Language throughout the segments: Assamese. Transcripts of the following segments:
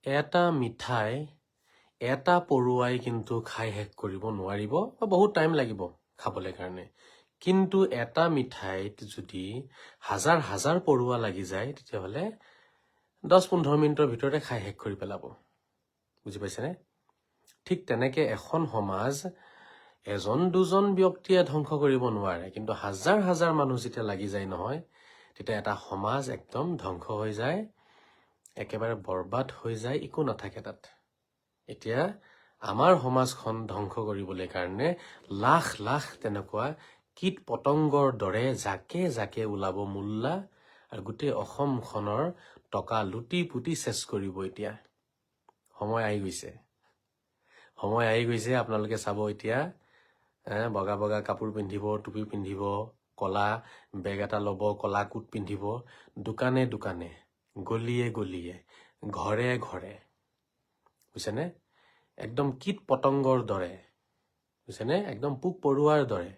এটা মিঠাই এটা পৰুৱাই কিন্তু খাই শেষ কৰিব নোৱাৰিব বা বহুত টাইম লাগিব খাবলৈ কাৰণে। কিন্তু এটা মিঠাইত যদি হাজাৰ হাজাৰ পৰুৱা লাগি যায় তেতিয়াহ'লে 10-15 মিনিটৰ ভিতৰতে খাই শেষ কৰি পেলাব। বুজি পাইছেনে? ঠিক তেনেকে এখন সমাজ এজন দুজন ব্যক্তিয়ে ধ্বংস কৰিব নোৱাৰে, কিন্তু হাজাৰ হাজাৰ মানুহ যেতিয়া লাগি যায় নহয়, তেতিয়া এটা সমাজ একদম ধ্বংস হৈ যায়, একেবাৰে বৰবাদ হৈ যায়, একো নাথাকে তাত। এতিয়া আমাৰ সমাজখন ধ্বংস কৰিবলৈ কাৰণে লাখ লাখ তেনেকুৱা কীট পতংগৰ দৰে জাকে জাকে ওলাব মোল্লা, আৰু গোটেই অসমখনৰ টকা লুটি পুটি চেচ কৰিব। এতিয়া সময় আহি গৈছে, সময় আহি গৈছে। আপোনালোকে চাব এতিয়া বগা বগা কাপোৰ পিন্ধিব, টুপি পিন্ধিব, কলা বেগ এটা ল'ব, কলা কোট পিন্ধিব, দোকানে দোকানে, গলিয়ে গলিয়ে, ঘৰে ঘৰে, বুজিছেনে? একদম কীট পতংগৰ দৰে, বুজিছেনে? একদম পোক পৰুৱাৰ দৰে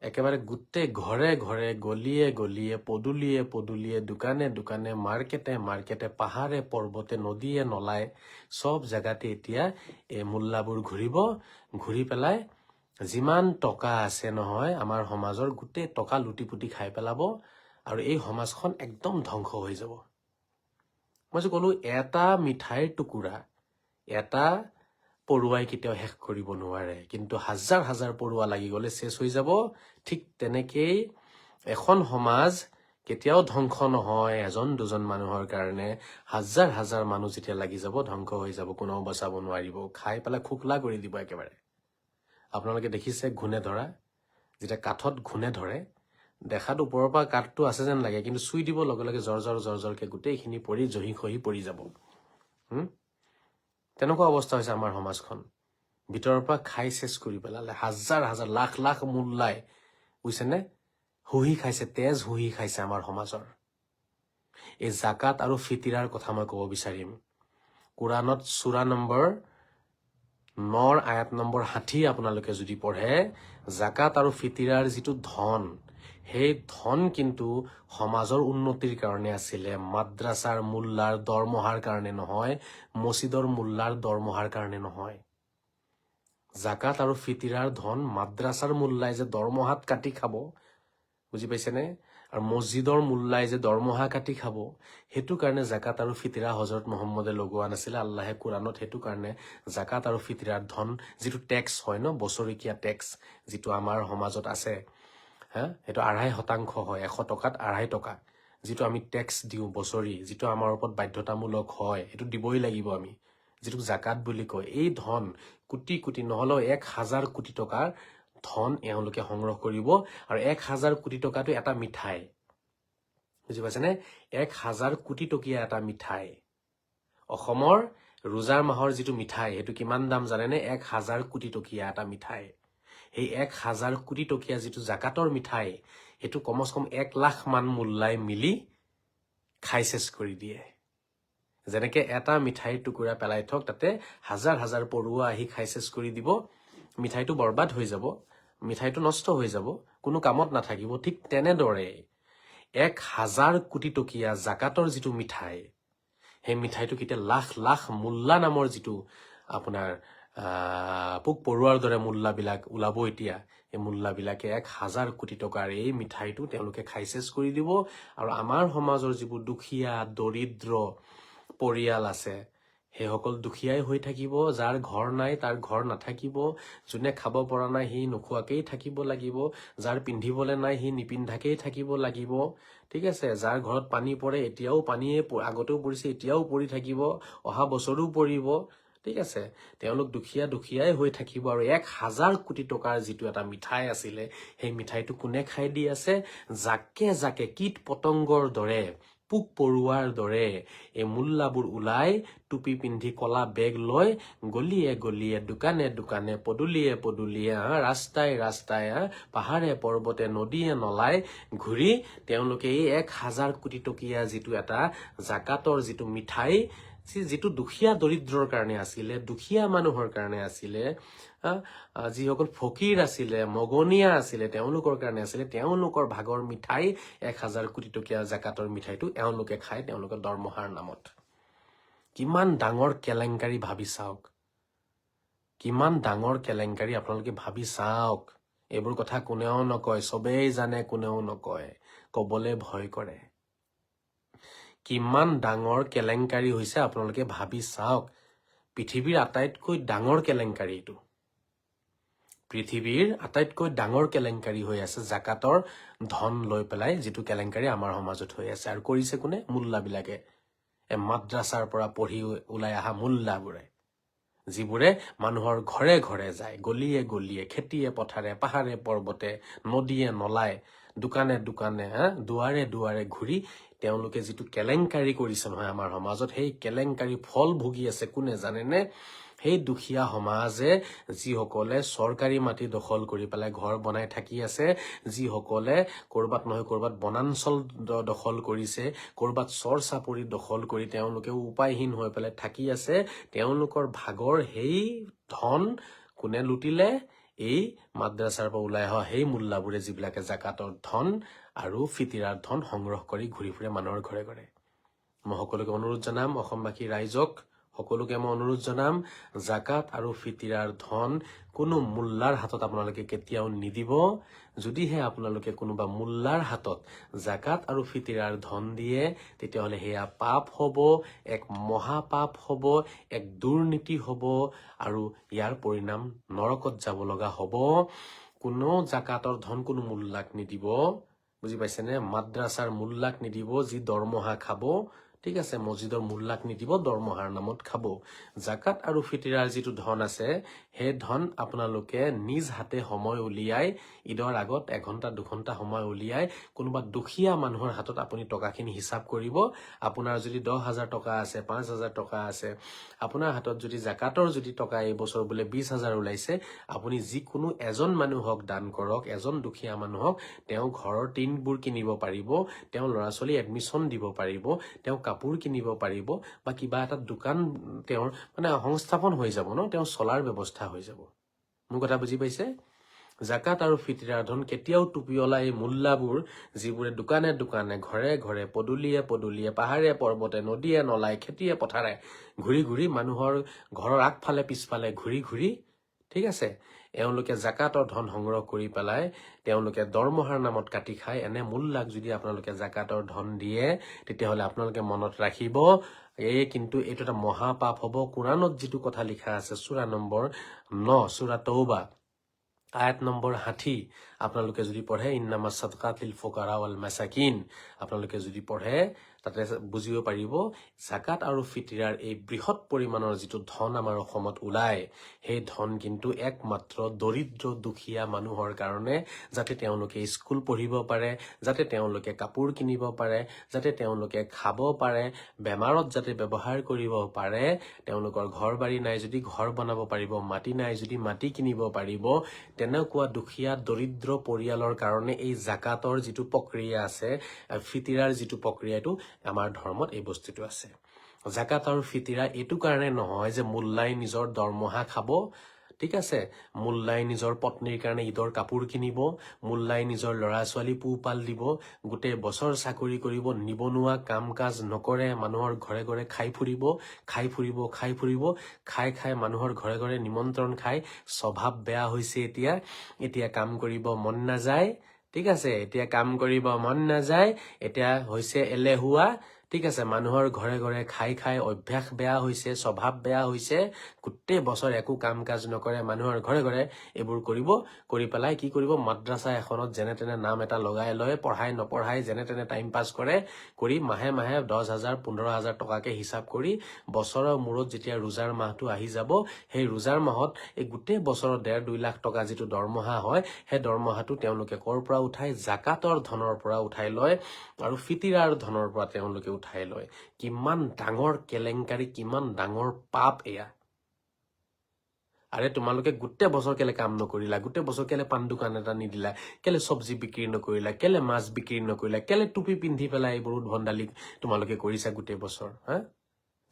একেবাৰে গোটেই ঘৰে ঘৰে, গলিয়ে গলিয়ে, পদূলিয়ে পদূলিয়ে, দোকানে দোকানে, মাৰ্কেটে মাৰ্কেটে, পাহাৰে পৰ্বতে, নদীয়ে নলায়, চব জেগাতে এতিয়া এই মোল্লাবোৰ ঘূৰিব। ঘূৰি পেলাই যিমান টকা আছে নহয় আমাৰ সমাজৰ, গোটেই টকা লুটি পুটি খাই পেলাব, আৰু এই সমাজখন একদম ধ্বংস হৈ যাব। মই যে ক'লো, এটা মিঠাইৰ টুকুৰা এটা পৰুৱাই কেতিয়াও শেষ কৰিব নোৱাৰে, কিন্তু হাজাৰ হাজাৰ পৰুৱা লাগি গ'লে শেষ হৈ যাব। ঠিক তেনেকেই এখন সমাজ কেতিয়াও ধ্বংস নহয় এজন দুজন মানুহৰ কাৰণে। হাজাৰ হাজাৰ মানুহ যেতিয়া লাগি যাব, ধ্বংস হৈ যাব, কোনেও বচাব নোৱাৰিব, খাই পেলাই খোকলা কৰি দিব একেবাৰে। আপোনালোকে দেখিছে ঘূণে ধৰা, যেতিয়া কাঠত ঘূণে ধৰে, দেখাত ওপৰৰ পৰা কাঠটো আছে যেন লাগে, কিন্তু চুই দিব লগে লগে জৰ জৰকে গোটেইখিনি পৰি জহি খহি পৰি যাব। তেনেকুৱা অৱস্থা হৈছে আমাৰ সমাজখন। ভিতৰৰ পৰা খাই চেচ কৰি পেলালে হাজাৰ হাজাৰ লাখ লাখ মোল্লাই, বুজিছেনে? হুহি খাইছে, তেজ হুহি খাইছে আমাৰ সমাজৰ। এই জাকাত আৰু ফিতিৰাৰ কথা মই ক'ব বিচাৰিম। কোৰাণত সূৰা নম্বৰ 9 আয়াত নম্বৰ 60 আপোনালোকে যদি পঢ়ে, জাকাত আৰু ফিতিৰাৰ যিটো ধন, সেই ধন কিন্তু সমাজৰ উন্নতিৰ কাৰণে আছিলে, মাদ্ৰাছাৰ মোল্লাৰ দৰমহাৰ কাৰণে নহয়, মছজিদৰ মোল্লাৰ দৰমহাৰ কাৰণে নহয়। জাকাত আৰু ফিতিৰাৰ ধন মাদ্ৰাছাৰ মোল্লাই যে দৰমহাত কাটি খাব, বুজি পাইছেনে? আৰু মছজিদৰ মোল্লাই যে দৰমহা কাটি খাব, সেইটো কাৰণে জাকাত আৰু ফিতিৰা হজৰত মহম্মদে লগোৱা নাছিলে। আল্লাহে কোৰাণত সেইটো কাৰণে জাকাত আৰু ফিতিৰাৰ ধন, যিটো টেক্স হয় ন, বছৰেকীয়া টেক্স যিটো আমাৰ সমাজত আছে, সেইটো 2.5% হয়। 100 টকাত 2.5 টকা যিটো আমি টেক্স দিওঁ বছৰি, যিটো আমাৰ ওপৰত বাধ্যতামূলক হয়, সেইটো দিবই লাগিব আমি, যিটো জাকাত বুলি কয়। এই ধন কোটি কোটি নহলেও 1000 কোটি টকাৰ ধন এওঁলোকে সংগ্ৰহ কৰিব, আৰু 1000 কোটি টকাটো এটা মিঠাই, বুজি পাইছেনে? 1000 কোটি টকীয়া এটা মিঠাই। অসমৰ ৰোজাৰ মাহৰ যিটো মিঠাই, সেইটো কিমান দাম জানেনে? 1000 কোটি টকীয়া এটা মিঠাই। সেই 1000 কোটি টকীয়া যিটো জাকাতৰ মিঠাই, সেইটো কমচ কম 1 লাখ মান মোল্লাই মিলি খাই চেচ কৰি দিয়ে। যেনেকে এটা মিঠাইৰ টুকুৰা পেলাই থওক, তাতে হাজাৰ হাজাৰ পৰুৱা আহি খাই চেচ কৰি দিব, মিঠাইটো বৰবাদ হৈ যাব, মিঠাইটো নষ্ট হৈ যাব, কোনো কামত নাথাকিব। ঠিক তেনেদৰে 1000 কোটি টকীয়া জাকাতৰ যিটো মিঠাই, সেই মিঠাইটো কেতিয়া লাখ লাখ মোল্লা নামৰ যিটো আপোনাৰ পোক পৰুৱাৰ দৰে মোল্লাবিলাক ওলাব এতিয়া, এই মোল্লাবিলাকে 1000 কোটি টকাৰ এই মিঠাইটো তেওঁলোকে খাই চেচ কৰি দিব। আৰু আমাৰ সমাজৰ যিবোৰ দুখীয়া দৰিদ্ৰ পৰিয়াল আছে, সেইসকল দুখীয়াই হৈ থাকিব। যাৰ ঘৰ নাই তাৰ ঘৰ নাথাকিব, যোনে খাব পৰা নাই সি নোখোৱাকেই থাকিব লাগিব, যাৰ পিন্ধিবলৈ নাই সি নিপিন্ধাকেই থাকিব লাগিব, ঠিক আছে? যাৰ ঘৰত পানী পৰে, এতিয়াও পানীয়ে আগতেও পৰিছে, এতিয়াও পৰি থাকিব, অহা বছৰো পৰিব, ঠিক আছে? তেওঁলোক দুখীয়াই হৈ থাকিব। আৰু 1000 কোটি টকাৰ যিটো এটা মিঠাই আছিলে, সেই মিঠাইটো কোনে খাই দি আছে? জাকে জাকে কীট পতংগৰ দৰে, পোক পৰুৱাৰ দৰে এই মোল্লাবোৰ ওলাই, টুপি পিন্ধি কলা বেগ লৈ, গলিয়ে গলিয়ে, দোকানে দোকানে, পদূলিয়ে পদূলিয়ে, ৰাস্তাই ৰাস্তাই, পাহাৰে পৰ্বতে, নদীয়ে নলাই ঘূৰি তেওঁলোকে এই 1000 কোটি টকীয়া যিটো এটা জাকাতৰ যিটো মিঠাই, যিটো দুখীয়া দৰিদ্ৰৰ কাৰণে আছিলে, দুখীয়া মানুহৰ কাৰণে আছিলে, যিসকল ফকীৰ আছিলে, মগনীয়া আছিলে, তেওঁলোকৰ কাৰণে আছিলে, তেওঁলোকৰ ভাগৰ মিঠাই 1000 কোটি টকীয়া জাকাতৰ মিঠাইটো এওঁলোকে খায় তেওঁলোকৰ দৰমহাৰ নামত। কিমান ডাঙৰ কেলেংকাৰী ভাবি চাওক, কিমান ডাঙৰ কেলেংকাৰী আপোনালোকে ভাবি চাওক। এইবোৰ কথা কোনেও নকয়, চবেই জানে, কোনেও নকয়, কবলে ভয় কৰে। কিমান ডাঙৰ কেলেংকাৰী হৈছে আপোনালোকে ভাবি চাওক। পৃথিৱীৰ আটাইতকৈ ডাঙৰ কেলেংকাৰী এইটো, পৃথিৱীৰ আটাইতকৈ ডাঙৰ কেলেংকাৰী হৈ আছে জাকাতৰ ধন লৈ পেলাই যিটো কেলেংকাৰী আমাৰ সমাজত হৈ আছে। আৰু কৰিছে কোনে? মুল্লাবিলাকে, মাদ্ৰাছাৰ পৰা পঢ়ি ওলাই অহা মুল্লাবোৰে, যিবোৰে মানুহৰ ঘৰে ঘৰে যায়, গলিয়ে গলিয়ে, খেতিয়ে পথাৰে, পাহাৰে পৰ্বতে, নদীয়ে নলায়, দোকানে দোকানে, দুৱাৰে দুৱাৰে ঘূৰি তেওঁলোকে যিটো কেলেংকাৰী কৰিছে নহয় আমাৰ সমাজত, সেই কেলেংকাৰী ফল ভুগি আছে কোনে জানেনে? সেই দুখীয়া সমাজে, যিসকলে চৰকাৰী মাটি দখল কৰি পেলাই ঘৰ বনাই থাকি আছে, যিসকলে কৰবাত নহয় কৰবাত বনাঞ্চল দখল কৰিছে, কৰবাত চৰ চাপৰি দখল কৰি তেওঁলোকে উপায়হীন হৈ পেলাই থাকি আছে, তেওঁলোকৰ ভাগৰ সেই ধন কোনে লুটিলে? এই মাদ্ৰাছাৰ পৰা ওলাই অহা সেই মুল্লাবোৰে, যিবিলাকে জাকাতৰ ধন আৰু ফিতিৰাৰ ধন সংগ্ৰহ কৰি ঘূৰি ফুৰে মানুহৰ ঘৰে ঘৰে। মই সকলোকে অনুৰোধ জনাম, অসমবাসী ৰাইজক সকলোকে মই অনুৰোধ জনাম, জাকাত আৰু ফিতিৰাৰ ধন কোনো মুল্লাৰ হাতত আপোনালোকে কেতিয়াও নিদিব। যদিহে আপোনালোকে কোনোবা মুল্লাৰ হাতত জাকাত আৰু ফিতিৰাৰ ধন দিয়ে, তেতিয়াহ'লে সেয়া পাপ হ'ব, এক মহাপাপ হ'ব, এক দুৰ্নীতি হ'ব, আৰু ইয়াৰ পৰিণাম নৰকত যাব লগা হ'ব। কোনো জাকাতৰ ধন কোনো মুল্লাক নিদিব, বুজি পাইছেনে? মাদ্ৰাছাৰ মুল্লাক নিদিব, যি দৰমহা খাব, ঠিক আছে, মছজিদৰ মুল্লাক নিদিব, দৰমহাৰ নামত খাব। জাকাত আৰু ফিতিৰাৰ যিটো ধন আছে, সেই ধন আপোনালোকে নিজ হাতে সময় উলিয়াই, ঈদৰ আগত 1 ঘণ্টা 2 ঘণ্টা সময় উলিয়াই কোনোবা দুখীয়া মানুহৰ হাতত আপুনি টকাখিনি হিচাপ কৰিব। আপোনাৰ যদি 10,000 টকা আছে, 5,000 টকা আছে, আপোনাৰ হাতত যদি জাকাতৰ যদি টকা এইবছৰ বোলে 20,000 ওলাইছে, আপুনি যিকোনো এজন মানুহক দান কৰক, এজন দুখীয়া মানুহক, তেওঁ ঘৰৰ টিনবোৰ কিনিব পাৰিব, তেওঁ ল'ৰা ছোৱালী এডমিশ্যন দিব পাৰিব, তেওঁ কাপোৰ কিনিব পাৰিব, বা কিবা এটা দোকান তেওঁৰ মানে সংস্থাপন হৈ যাব ন, তেওঁ চলাৰ ব্যৱস্থা হৈ যাব। মোৰ কথা বুজি পাইছে? জাকাত আৰু ফিতিৰাৰ ধন কেতিয়াও টুপিঅলা এই মুল্লাবোৰ, যিবোৰে দোকানে দোকানে, ঘৰে ঘৰে, পদূলিয়ে পদূলিয়ে, পাহাৰে পৰ্বতে, নদীয়ে নলাই, খেতিয়ে পথাৰে ঘূৰি ঘূৰি, মানুহৰ ঘৰৰ আগফালে পিছফালে ঘূৰি ঘূৰি, ঠিক আছে, এওঁলোকে জাকাতৰ ধন সংগ্ৰহ কৰি পেলাই তেওঁলোকে দৰমহাৰ নামত কাটি খায়। এনে মুল্লাক যদি আপোনালোকে জাকাতৰ ধন দিয়ে, তেতিয়াহ'লে আপোনালোকে মনত ৰাখিব, কিন্তু এইটো এটা মহাপাপ হ'ব। কোৰাণত যিটো কথা লিখা আছে, সূৰা নম্বৰ 9, সূৰা তৌবা, আয়াত নম্বৰ 60, আপোনালোকে যদি পঢ়ে, ইন্নামাছ সাদকাত লিল ফুকাৰা ওয়াল মাসাকিন, আপোনালোকে যদি পঢ়ে তাতে বুজিব পাৰিব, জাকাত আৰু ফিতিৰাৰ এই বৃহৎ পৰিমাণৰ যিটো ধন আমাৰ অসমত ওলায়, সেই ধন কিন্তু একমাত্ৰ দৰিদ্ৰ দুখীয়া মানুহৰ কাৰণে, যাতে তেওঁলোকে স্কুল পঢ়িব পাৰে, যাতে তেওঁলোকে কাপোৰ কিনিব পাৰে, যাতে তেওঁলোকে খাব পাৰে, বেমাৰত যাতে ব্যৱহাৰ কৰিব পাৰে, তেওঁলোকৰ ঘৰ বাৰী নাই যদি ঘৰ বনাব পাৰিব, মাটি নাই যদি মাটি কিনিব পাৰিব, তেনেকুৱা দুখীয়া দৰিদ্ৰ পৰিয়ালৰ কাৰণে এই জাকাতৰ যিটো প্ৰক্ৰিয়া আছে, ফিতিৰাৰ যিটো প্ৰক্ৰিয়াটো, আমাৰ ধৰ্মত এই বস্তুটো আছে। জাকাত আৰু ফিতিৰা এইটো কাৰণে নহয় যে মুল্লাই নিজৰ দৰমহা খাব, ঠিক আছে, মুল্লাই নিজৰ পত্নীৰ কাৰণে ঈদৰ কাপোৰ কিনিব, মুল্লাই নিজৰ ল'ৰা ছোৱালী পোহপাল দিব, গোটেই বছৰ চাকৰি কৰিব, নিবনুৱা কাম কাজ নকৰে, মানুহৰ ঘৰে ঘৰে খাই ফুৰিব, খাই ফুৰিব, খাই ফুৰিব, খাই খাই মানুহৰ ঘৰে ঘৰে নিমন্ত্ৰণ খাই স্বভাৱ বেয়া হৈছে। এতিয়া কাম কৰিব মন নাযায়, ঠিক আছে, এতিয়া কাম কৰিব মন নাযায়, এতিয়া হৈছে এলেহুৱা, ঠিক আছে, মানুহৰ ঘৰে ঘৰে খাই খাই অভ্যাস বেয়া হৈছে, স্বভাৱ বেয়া হৈছে, গোটেই বছৰ একো কাম কাজ নকৰে, মানুহৰ ঘৰে ঘৰে এইবোৰ কৰিব, কৰি পেলাই কি কৰিব, মাদ্ৰাছা এখনত যেনে তেনে নাম এটা লগাই লয়, পঢ়াই নপঢ়াই যেনে তেনে টাইম পাছ কৰে, কৰি মাহে মাহে 10,000 15,000 টকাকে হিচাপ কৰি বছৰৰ মূৰত যেতিয়া ৰোজাৰ মাহটো আহি যাব, সেই ৰোজাৰ মাহত এই গোটেই বছৰৰ 1.5-2 লাখ টকা যিটো দৰমহা হয়, সেই দৰমহাটো তেওঁলোকে ক'ৰ পৰা উঠাই? জাকাতৰ ধনৰ পৰা উঠাই লয়, আৰু ফিতিৰাৰ ধনৰ পৰা তেওঁলোকে উঠাই লয়। কিমান ডাঙৰ কেলেংকাৰী, কিমান ডাঙৰ পাপ এয়া। আৰে তোমালোকে গোটেই বছৰ কেলে কাম নকৰিলা? গোটেই বছৰ কেলে পাণ দোকান এটা নিদিলা? কেলে চব্জি বিক্ৰী নকৰিলা? কেলে মাছ বিক্ৰী নকৰিলা? কেলে টুপি পিন্ধি পেলাই এইবোৰ উদ্ভণ্ডালি তোমালোকে কৰিছা গোটেই বছৰ?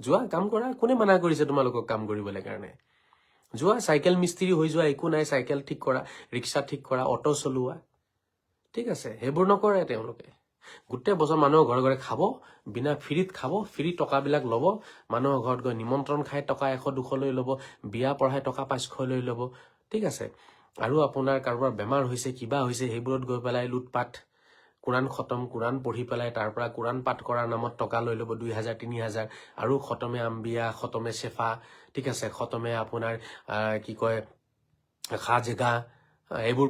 যোৱা কাম কৰা, কোনে মানা কৰিছে তোমালোকক কাম কৰিবলৈ কাৰণে? যোৱা চাইকেল মিস্ত্ৰী হৈ যোৱা, একো নাই, চাইকেল ঠিক কৰা, ৰিক্সা ঠিক কৰা, অটো চলোৱা, ঠিক আছে, সেইবোৰ নকৰে তেওঁলোকে। গোটেই বছৰ মানুহৰ ঘৰে ঘৰে খাব, বিনা ফ্ৰীত খাব, ফ্ৰী টকাবিলাক ল'ব, মানুহৰ ঘৰত গৈ নিমন্ত্ৰণ খাই টকা 100-200 লৈ ল'ব, বিয়া পঢ়াই টকা 500 লৈ ল'ব, ঠিক আছে। আৰু আপোনাৰ কাৰোবাৰ বেমাৰ হৈছে, কিবা হৈছে, সেইবোৰত গৈ পেলাই লুটপাট, কোৰাণ খতম, কোৰাণ পঢ়ি পেলাই তাৰ পৰা কোৰাণ পাঠ কৰাৰ নামত টকা লৈ ল'ব 2000-3000, আৰু খতমে আম্বিয়া, খতমে চেফা, ঠিক আছে, খতমে আপোনাৰ কি কয় খাজেগা, এইবোৰ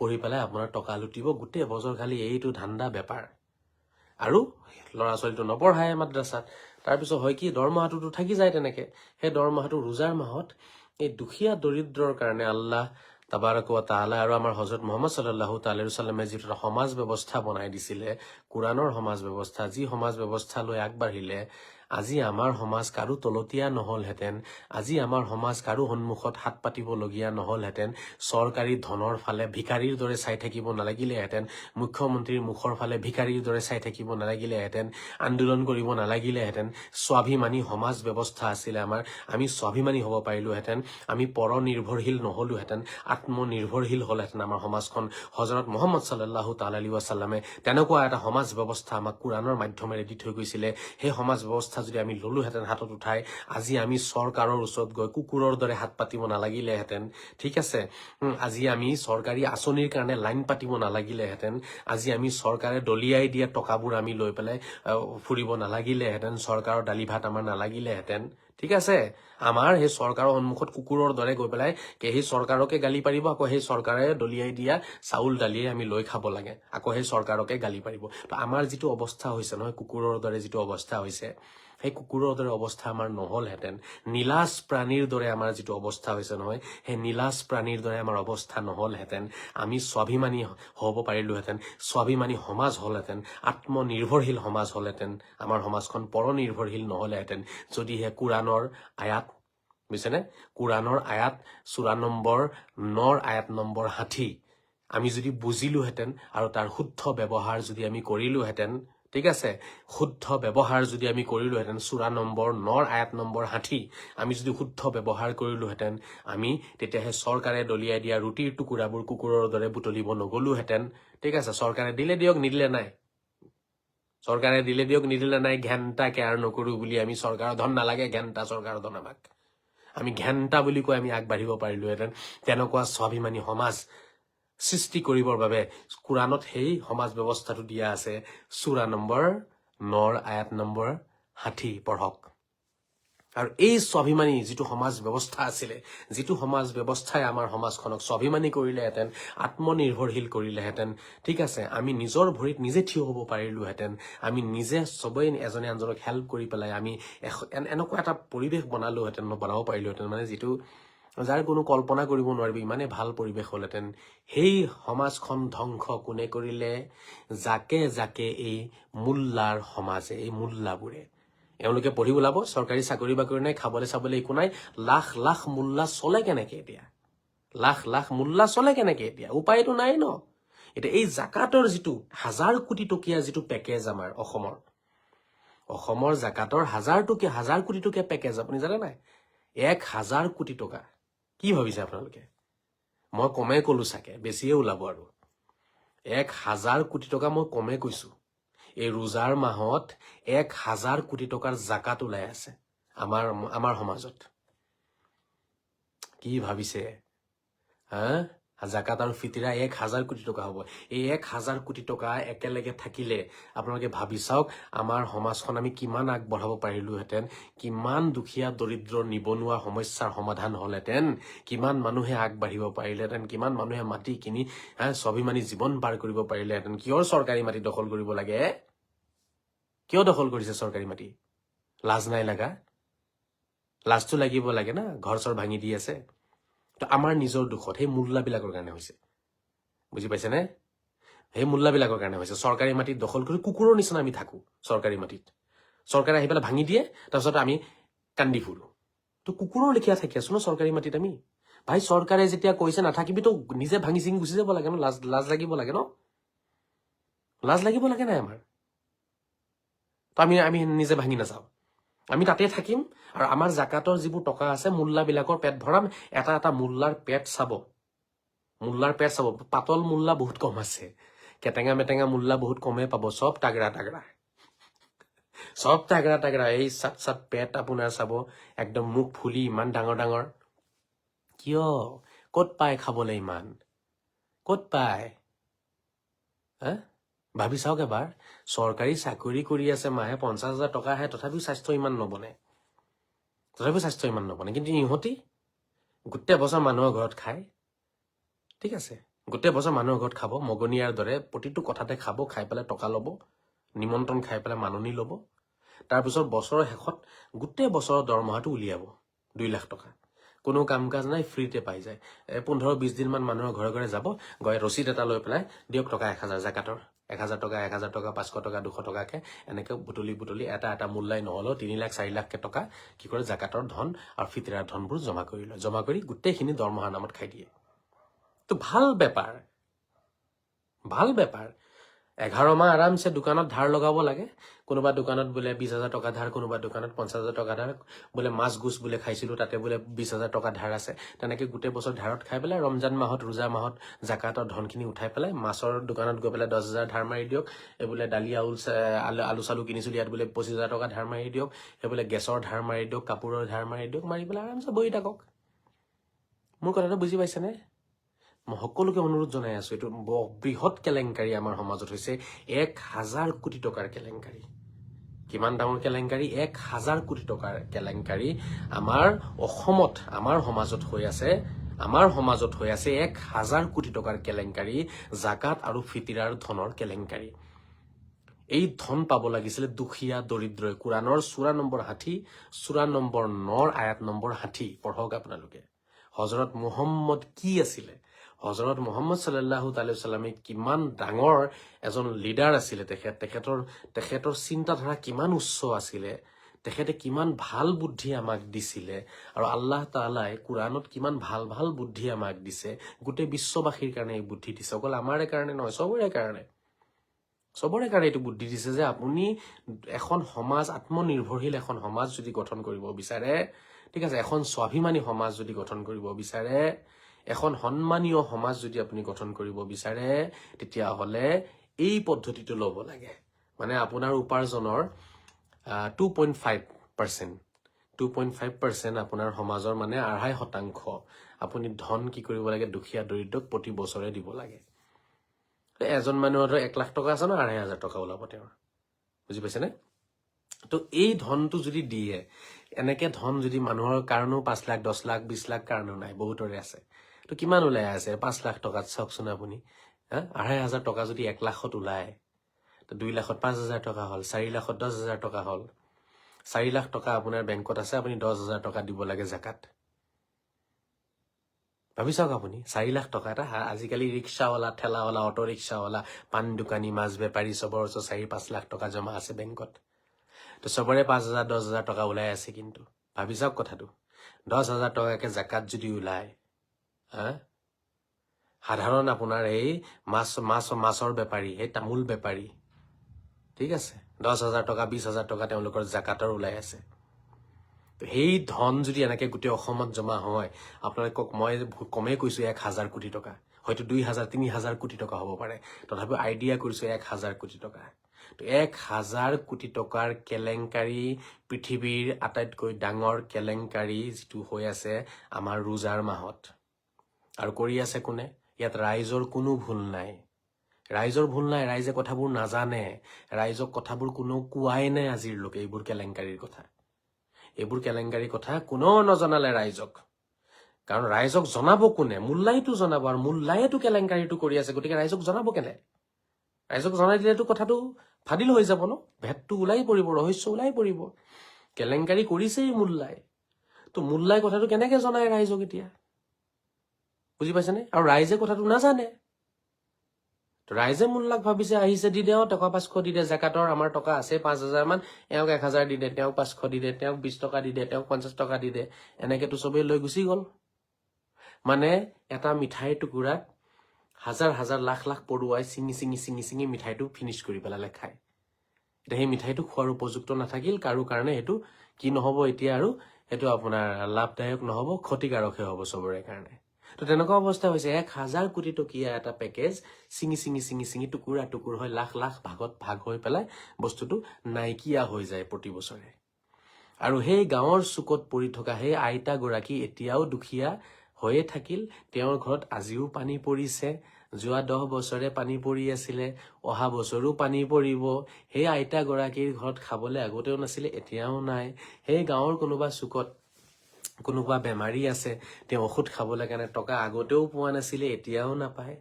পঢ়ি পেলাই আপোনাৰ টকা লুটিব গোটেই বছৰ। খালি এইটো ধান্দা বেপাৰ। আৰু ল'ৰা ছোৱালীটো নপঢ়ায় মাদ্ৰাছাত। তাৰপিছত হয় কি, দৰমহাটোতো থাকি যায় তেনেকে। সেই দৰমহাটো ৰোজাৰ মাহত এই দুখীয়া দৰিদ্ৰৰ কাৰণে আল্লাহ তাবাৰক ৱা তাআলা আৰু আমাৰ হযৰত মুহাম্মদ সাল্লাল্লাহু তাআলা সাল্লামে যিটো সমাজ ব্যৱস্থা বনাই দিছিলে, কোৰাণৰ সমাজ ব্যৱস্থা, যি সমাজ ব্যৱস্থা লৈ আগবাঢ়িলে, আজি আমাৰ সমাজ কাৰো তলতীয়া নহলহেঁতেন, আজি আমাৰ সমাজ কাৰো সন্মুখত হাত পাতিবলগীয়া নহলহেঁতেন, চৰকাৰী ধনৰ ফালে ভিকাৰীৰ দৰে চাই থাকিব নালাগিলেহেঁতেন, মুখ্যমন্ত্ৰীৰ মুখৰ ফালে ভিকাৰীৰ দৰে চাই থাকিব নালাগিলেহেঁতেন, আন্দোলন কৰিব নালাগিলেহেঁতেন, স্বাভিমানী সমাজ ব্যৱস্থা আছিলে আমাৰ, আমি স্বাভিমানী হ'ব পাৰিলোহেঁতেন, আমি পৰনিৰ্ভৰশীল নহলোহেঁতেন, আত্মনিৰ্ভৰশীল হলহেঁতেন আমাৰ সমাজখন। হযৰত মুহাম্মদ সাল্লাল্লাহু তাআলা আলাইহি ওয়াসাল্লামে তেনেকুৱা এটা সমাজ ব্যৱস্থা আমাক কোৰাণৰ মাধ্যমেৰে দি থৈ গৈছিলে। সেই সমাজ ব্যৱস্থা যদি আমি ললোহেঁতেন হাতত উঠাই, আজি আমি চৰকাৰৰ ওচৰত গৈ কুকুৰৰ দৰে হাত পাতিব নালাগিলেহেঁতেন, ঠিক আছে। আজি আমি চৰকাৰী আঁচনিৰ কাৰণে লাইন পাতিব নালাগিলেহেঁতেন, আজি আমি চৰকাৰে দলিয়াই দিয়া টকাবোৰ আমি লৈ পেলাই ফুৰিব নালাগিলেহেঁতেন, চৰকাৰৰ দালি ভাত আমাৰ নালাগিলেহেঁতেন, ঠিক আছে। আমাৰ সেই চৰকাৰৰ সন্মুখত কুকুৰৰ দৰে গৈ পেলাই সেই চৰকাৰকে গালি পাৰিব, আকৌ সেই চৰকাৰে দলিয়াই দিয়া চাউল দালিয়ে আমি লৈ খাব লাগে, আকৌ সেই চৰকাৰকে গালি পাৰিব। তো আমাৰ যিটো অৱস্থা হৈছে নহয়, কুকুৰৰ দৰে যিটো অৱস্থা হৈছে, সেই কুকুৰৰ দৰে অৱস্থা আমাৰ নহলহেঁতেন, নীলাজ প্ৰাণীৰ দৰে আমাৰ যিটো অৱস্থা হৈছে নহয়, সেই নীলাজ প্ৰাণীৰ দৰে আমাৰ অৱস্থা নহলহেঁতেন, আমি স্বাভিমানী হ'ব পাৰিলোহেঁতেন, স্বাভিমানী সমাজ হলহেঁতেন, আত্মনিৰ্ভৰশীল সমাজ হলহেঁতেন, আমাৰ সমাজখন পৰনিৰ্ভৰশীল নহলহেঁতেন, যদিহে কোৰাণৰ আয়াত, বুজিছেনে, কোৰাণৰ আয়াত 94 আয়াত নম্বৰ 60 আমি যদি বুজিলোহেঁতেন আৰু তাৰ শুদ্ধ ব্যৱহাৰ যদি আমি কৰিলোহেঁতেন, ঠিক আছে, শুদ্ধ ব্যৱহাৰ যদি আমি কৰিলোহেঁতেন, 94 আয়াত নম্বৰ 60 আমি যদি শুদ্ধ ব্যৱহাৰ কৰিলোহেঁতেন, আমি তেতিয়াহে চৰকাৰে দলিয়াই দিয়া ৰুটিৰ টুকুৰাবোৰ কুকুৰৰ দৰে বুটলিব নগলোহেঁতেন, ঠিক আছে। চৰকাৰে দিলে দিয়ক, নিদিলে নাই, চৰকাৰে দিলে দিয়ক, নিদিলে নাই, ঘেণ্টা কেয়াৰ নকৰো বুলি আমি চৰকাৰৰ ধন নালাগে, ঘেণ্টা চৰকাৰৰ ধন আমাক, আমি ঘেণ্টা বুলি কৈ আমি আগবাঢ়িব পাৰিলোহেঁতেন। তেনেকুৱা স্বাভিমানী সমাজ সৃষ্টি কৰিবৰ বাবে কোৰাণত সেই সমাজ ব্যৱস্থাটো দিয়া আছে। 94 আয়াত নম্বৰ 60 পঢ়ক। আৰু এই স্বাভিমানী যিটো সমাজ ব্যৱস্থা আছিলে, যিটো সমাজ ব্যৱস্থাই আমাৰ সমাজখনক স্বাভিমানী কৰিলেহেঁতেন, আত্মনিৰ্ভৰশীল কৰিলেহেঁতেন, ঠিক আছে, আমি নিজৰ ভৰিত নিজে থিয় হ'ব পাৰিলোহেঁতেন, আমি নিজে চবেই এজনে আনজনক হেল্প কৰি পেলাই আমি এনেকুৱা এটা পৰিৱেশ বনাব পাৰিলোহেঁতেন, মানে যিটো যাৰ কোনো কল্পনা কৰিব নোৱাৰিব, ইমানে ভাল পৰিৱেশ হলহেঁতেন। সেই সমাজখন ধ্বংস কোনে কৰিলে? যাকে যাকে এই মোল্লাৰ সমাজে, এই মোল্লাবোৰে, এওঁলোকে পঢ়ি ওলাব, চৰকাৰী চাকৰি বাকৰি নাই, খাবলৈ চাবলৈ একো নাই, লাখ লাখ মোল্লা চলে কেনেকে এতিয়া? লাখ লাখ মোল্লা চলে কেনেকে এতিয়া? উপায়তো নাই ন। এতিয়া এই জাকাতৰ যিটো 1000 কোটি টকীয়া যিটো পেকেজ আমাৰ অসমৰ জাকাতৰ 1000 কোটি টকীয়া পেকেজ, আপুনি জানে নাই? 1000 কোটি টকা। কি ভাবিছে আপোনালোকে? মই কমে কলো, চাগে বেছিয়ে ওলাব আৰু। 1000 কোটি টকা মই কমে কৈছো। এই ৰোজাৰ মাহত 1000 কোটি টকাৰ জাকাত ওলাই আছে আমাৰ সমাজত। কি ভাবিছে? জাকাত আৰু ফিতৰা 1000 কোটি টকা হ'ব। এই 1000 কোটি টকা একেলগে থাকিলে আপোনালোকে ভাবি চাওক, আমাৰ সমাজখন আমি কিমান আগবঢ়াব পাৰিলোহেঁতেন, কিমান দুখীয়া দৰিদ্ৰ নিবনুৱা সমস্যাৰ সমাধান হলহেঁতেন, কিমান মানুহে আগবাঢ়িব পাৰিলেহেঁতেন, কিমান মানুহে মাটি কিনি স্বাভিমানী জীৱন পাৰ কৰিব পাৰিলেহেঁতেন। কিয় চৰকাৰী মাটি দখল কৰিব লাগে? কিয় দখল কৰিছে চৰকাৰী মাটি? লাজ নাই লাগা? লাজটো লাগিব লাগে না, ঘৰ চৰ ভাঙি দি আছে। তো আমাৰ নিজৰ দুখত সেই মোল্লাবিলাকৰ কাৰণে হৈছে, বুজি পাইছেনে? সেই মোল্লাবিলাকৰ কাৰণে হৈছে। চৰকাৰী মাটিত দখল কৰি কুকুৰৰ নিচিনা আমি থাকো চৰকাৰী মাটিত। চৰকাৰে আহি পেলাই ভাঙি দিয়ে, তাৰপিছত আমি কান্দি ফুৰো। তো কুকুৰৰ লেখীয়া থাকি আছো ন চৰকাৰী মাটিত আমি। ভাই, চৰকাৰে যেতিয়া কৈছে নাথাকিবি, তো নিজে ভাঙি চিঙি গুচি যাব লাগে ন। লাজ লাগিব লাগে ন? লাজ লাগিব লাগে নাই আমাৰ? তো আমি নিজে ভাঙি নাযাওঁ, আমি তাতে থাকিম। আৰু আমাৰ জাকাতৰ যিবোৰ টকা আছে, মোল্লাবিলাকৰ পেট ভৰাম। এটা মোল্লাৰ পেট চাব, পাতল মোল্লা বহুত কম আছে, কেটেঙা মেটেঙা মোল্লা বহুত কমে পাব, চব তাগৰা তাগৰা, চব তাগৰা তাগৰা। এই চাট চাট পেট আপোনাৰ চাব একদম মুখ ফুলি ইমান ডাঙৰ ডাঙৰ। কিয়? ক'ত পায় খাবলৈ ইমান? ক'ত পায়? ভাবি চাওক এবাৰ, চৰকাৰী চাকৰি কৰি আছে, মাহে 50,000 টকা আহে, তথাপিও স্বাস্থ্য ইমান নবনে, কিন্তু ইহঁতি গোটেই বছৰ মানুহৰ ঘৰত খায়। ঠিক আছে, গোটেই বছৰ মানুহৰ ঘৰত খাব, মগনীয়াৰ দৰে প্ৰতিটো কথাতে খাব, খাই পেলাই টকা ল'ব, নিমন্ত্ৰণ খাই পেলাই মাননি ল'ব। তাৰপিছত বছৰৰ শেষত গোটেই বছৰৰ দৰমহাটো উলিয়াব 2 লাখ টকা। কোনো কাম কাজ নাই, ফ্ৰীতে পাই যায়। 15-20 দিনমান মানুহৰ ঘৰে ঘৰে যাব, গৈ ৰচিদ এটা লৈ পেলাই দিয়ক টকা 1000 জাকাতৰ, 1000 টকা 1000 টকা 500 টকা 200 টকাকে এনেকে বুটলি এটা মোল্লাই নহ'লেও 3 লাখ 4 লাখকে টকা কি কৰে, জাকাতৰ ধন আৰু ফিতৰাৰ ধনবোৰ জমা কৰি লয়, জমা কৰি গোটেইখিনি দৰমহাৰ নামত খাই দিয়ে। তো ভাল বেপাৰ, ভাল বেপাৰ। 11 মাহ আৰামছে দোকানত ধাৰ লগাব লাগে। কোনোবা দোকানত বোলে 20,000 টকা ধাৰ, কোনোবা দোকানত 50,000 টকা ধাৰ, বোলে মাছ গুছ বোলে খাইছিলো তাতে বোলে 20,000 টকা ধাৰ আছে। তেনেকে গোটেই বছৰ ধাৰত খাই পেলাই ৰমজান মাহত ৰোজা মাহত জাকাতৰ ধনখিনি উঠাই পেলাই মাছৰ দোকানত গৈ পেলাই 10,000 ধাৰ মাৰি দিয়ক। এই বোলে দালি আলু চালু কিনিছিলো ইয়াত বোলে 25,000 টকা ধাৰ মাৰি দিয়ক। সেই বোলে গেছৰ ধাৰ মাৰি দিয়ক, কাপোৰৰ ধাৰ মাৰি দিয়ক, মাৰি পেলাই আৰামছে বহি থাকক। মোৰ কথাটো বুজি পাইছেনে? মই সকলোকে অনুৰোধ জনাই আছো, এইটো বৃহৎ কেলেংকাৰী আমাৰ সমাজত হৈছে। 1,000 কোটি টকাৰ কেলেংকাৰী। কিমান ডাঙৰ কেলেংকাৰী? 1,000 কোটি টকাৰ কেলেংকাৰী আমাৰ অসমত, আমাৰ সমাজত হৈ আছে। 1,000 কোটি টকাৰ কেলেংকাৰী, জাকাত আৰু ফিতিৰাৰ ধনৰ কেলেংকাৰী। এই ধন পাব লাগিছিলে দুখীয়া দৰিদ্ৰই। কোৰাণৰ 54 নম্বৰ 9 আয়াত নম্বৰ 60 পঢ়ক আপোনালোকে। হজৰত মুহাম্মদ কি আছিলে? হজৰত মুহাম্মদ সাল্লাল্লাহু আলাইহি সাল্লামে কিমান ডাঙৰ এজন লিডাৰ আছিলে। তেখেতৰ চিন্তাধাৰা কিমান উচ্চ আছিলে, তেখেতে কিমান ভাল বুদ্ধি আমাক দিছিলে, আৰু আল্লাহ তাআলাই কোৰাণত কিমান ভাল ভাল বুদ্ধি আমাক দিছে। গোটেই বিশ্ববাসীৰ কাৰণে এই বুদ্ধি দিছে, অকল আমাৰ কাৰণে নহয়, চবৰে কাৰণে এইটো বুদ্ধি দিছে যে আপুনি এখন সমাজ, আত্মনিৰ্ভৰশীল এখন সমাজ যদি গঠন কৰিব বিচাৰে, ঠিক আছে, এখন স্বাভিমানী সমাজ যদি গঠন কৰিব বিচাৰে, এখন সন্মানীয় সমাজ যদি আপুনি গঠন কৰিব বিচাৰে, তেতিয়াহ'লে এই পদ্ধতিটো ল'ব লাগে। মানে আপোনাৰ উপাৰ্জনৰ 2.5% আপোনাৰ সমাজৰ মানে 2.5% আপুনি ধন কি কৰিব লাগে, দুখীয়া দৰিদ্ৰক প্ৰতি বছৰে দিব লাগে। এজন মানুহৰ 1 লাখ টকা আছে ন, 2,500 টকা ওলাব তেওঁৰ। বুজি পাইছেনে? তো এই ধনটো যদি দিয়ে, এনেকে ধন যদি মানুহৰ কাৰণেও 5 লাখ 10 লাখ 20 লাখ কাৰণেও নাই, বহুতৰে আছে, তো কিমান ওলাই আছে 5 লাখ টকাত? চাওকচোন আপুনি, 2,500 টকা যদি 1 লাখত ওলায়, তো 2 লাখত 5,000 টকা হ'ল, 4 লাখত 10,000 টকা হ'ল। 4 লাখ টকা আপোনাৰ বেংকত আছে, আপুনি 10,000 টকা দিব লাগে জাকাত। ভাবি চাওক আপুনি, 4 লাখ টকা এটা। আজিকালি ৰিক্সাৱালা, ঠেলাৱালা, অটো ৰিক্সাৱালা, পান দোকানী, মাছ বেপাৰী চবৰ ওচৰত 4-5 লাখ টকা জমা আছে বেংকত। তো চবৰে 5,000 10,000 টকা ওলাই আছে। কিন্তু ভাবি চাওক কথাটো, 10,000 টকাকে জাকাত যদি ওলায়, সাধাৰণ আপোনাৰ এই মাছৰ বেপাৰী, এই তামোল বেপাৰী, ঠিক আছে, 10,000 টকা 20,000 টকা তেওঁলোকৰ জাকাতৰ ওলাই আছে। সেই ধন যদি এনেকে গোটেই অসমত জমা হয়, আপোনালোকক মই কমেই কৈছো 1,000 কোটি টকা, হয়তো 2,000-3,000 কোটি টকা হ'ব পাৰে, তথাপিও আইডিয়া কৰিছো 1,000 কোটি টকা। তো 1,000 কোটি টকাৰ কেলেংকাৰী, পৃথিৱীৰ আটাইতকৈ ডাঙৰ কেলেংকাৰী যিটো হৈ আছে আমাৰ ৰোজাৰ মাহত। আৰু কৰি আছে কোনে? ইয়াত ৰাইজৰ কোনো ভুল নাই, ৰাইজে কথাবোৰ নাজানে, ৰাইজক কথাবোৰ কোনো কোৱাই নাই আজিলৈকে। এইবোৰ কেলেংকাৰীৰ কথা কোনেও নজনালে ৰাইজক। কাৰণ ৰাইজক জনাব কোনে? মোল্লাইটো জনাব, আৰু মোল্লাইটো কেলেংকাৰীটো কৰি আছে, গতিকে ৰাইজক জনাব কেনে? ৰাইজক জনাই দিলেতো কথাটো ফাদিল হৈ যাব ন, ভেদটো ওলাই পৰিব, ৰহস্য ওলাই পৰিব। কেলেংকাৰী কৰিছেই মোল্লাই, তো মোল্লাই কথাটো কেনেকে জনায় ৰাইজক এতিয়া? বুজি পাইছেনে? আৰু ৰাইজে কথাটো নাজানে। ৰাইজে মোল্লাক ভাবিছে আহিছে, দি দে, টকা 500 দি দে জাকাতৰ, আমাৰ টকা আছে 5,000 মান, এওঁক 1,000 দি দে, তেওঁক 500 দি দে, তেওঁক 20 টকা দি দে, তেওঁক 50 টকা দি দে, এনেকেতো চবেই লৈ গুচি গ'ল। মানে এটা মিঠাইৰ টুকুৰাত হাজাৰ লাখ লাখ পৰুৱাই ছিঙি মিঠাইটো ফিনিছ কৰি পেলালে খাই। এতিয়া সেই মিঠাইটো খোৱাৰ উপযুক্ত নাথাকিল কাৰো কাৰণে, সেইটো কি নহ'ব এতিয়া, আৰু সেইটো আপোনাৰ লাভদায়ক নহ'ব, ক্ষতিকাৰকহে হ'ব চবৰে কাৰণে। তো তেনেকুৱা অৱস্থা হৈছে 1,000 কোটি টকীয়া এটা পেকেজ ছিঙি টুকুৰা টুকুৰ হৈ লাখ লাখ ভাগত ভাগ হৈ পেলাই বস্তুটো নাইকিয়া হৈ যায় প্ৰতি বছৰে। আৰু সেই গাঁৱৰ চুকত পৰি থকা সেই আইতাগৰাকী এতিয়াও দুখীয়া হৈয়ে থাকিল। তেওঁৰ ঘৰত আজিও পানী পৰিছে। যোৱা 10 বছৰে পানী পৰি আছিলে, অহা বছৰো পানী পৰিব। সেই আইতাগৰাকীৰ ঘৰত খাবলৈ আগতেও নাছিলে, এতিয়াও নাই। সেই গাঁৱৰ কোনোবা চুকত কোনোবা বেমাৰী আছে, তেওঁ ঔষধ খাবলৈ কাৰণে টকা আগতেও পোৱা নাছিলে, এতিয়াও নাপায়।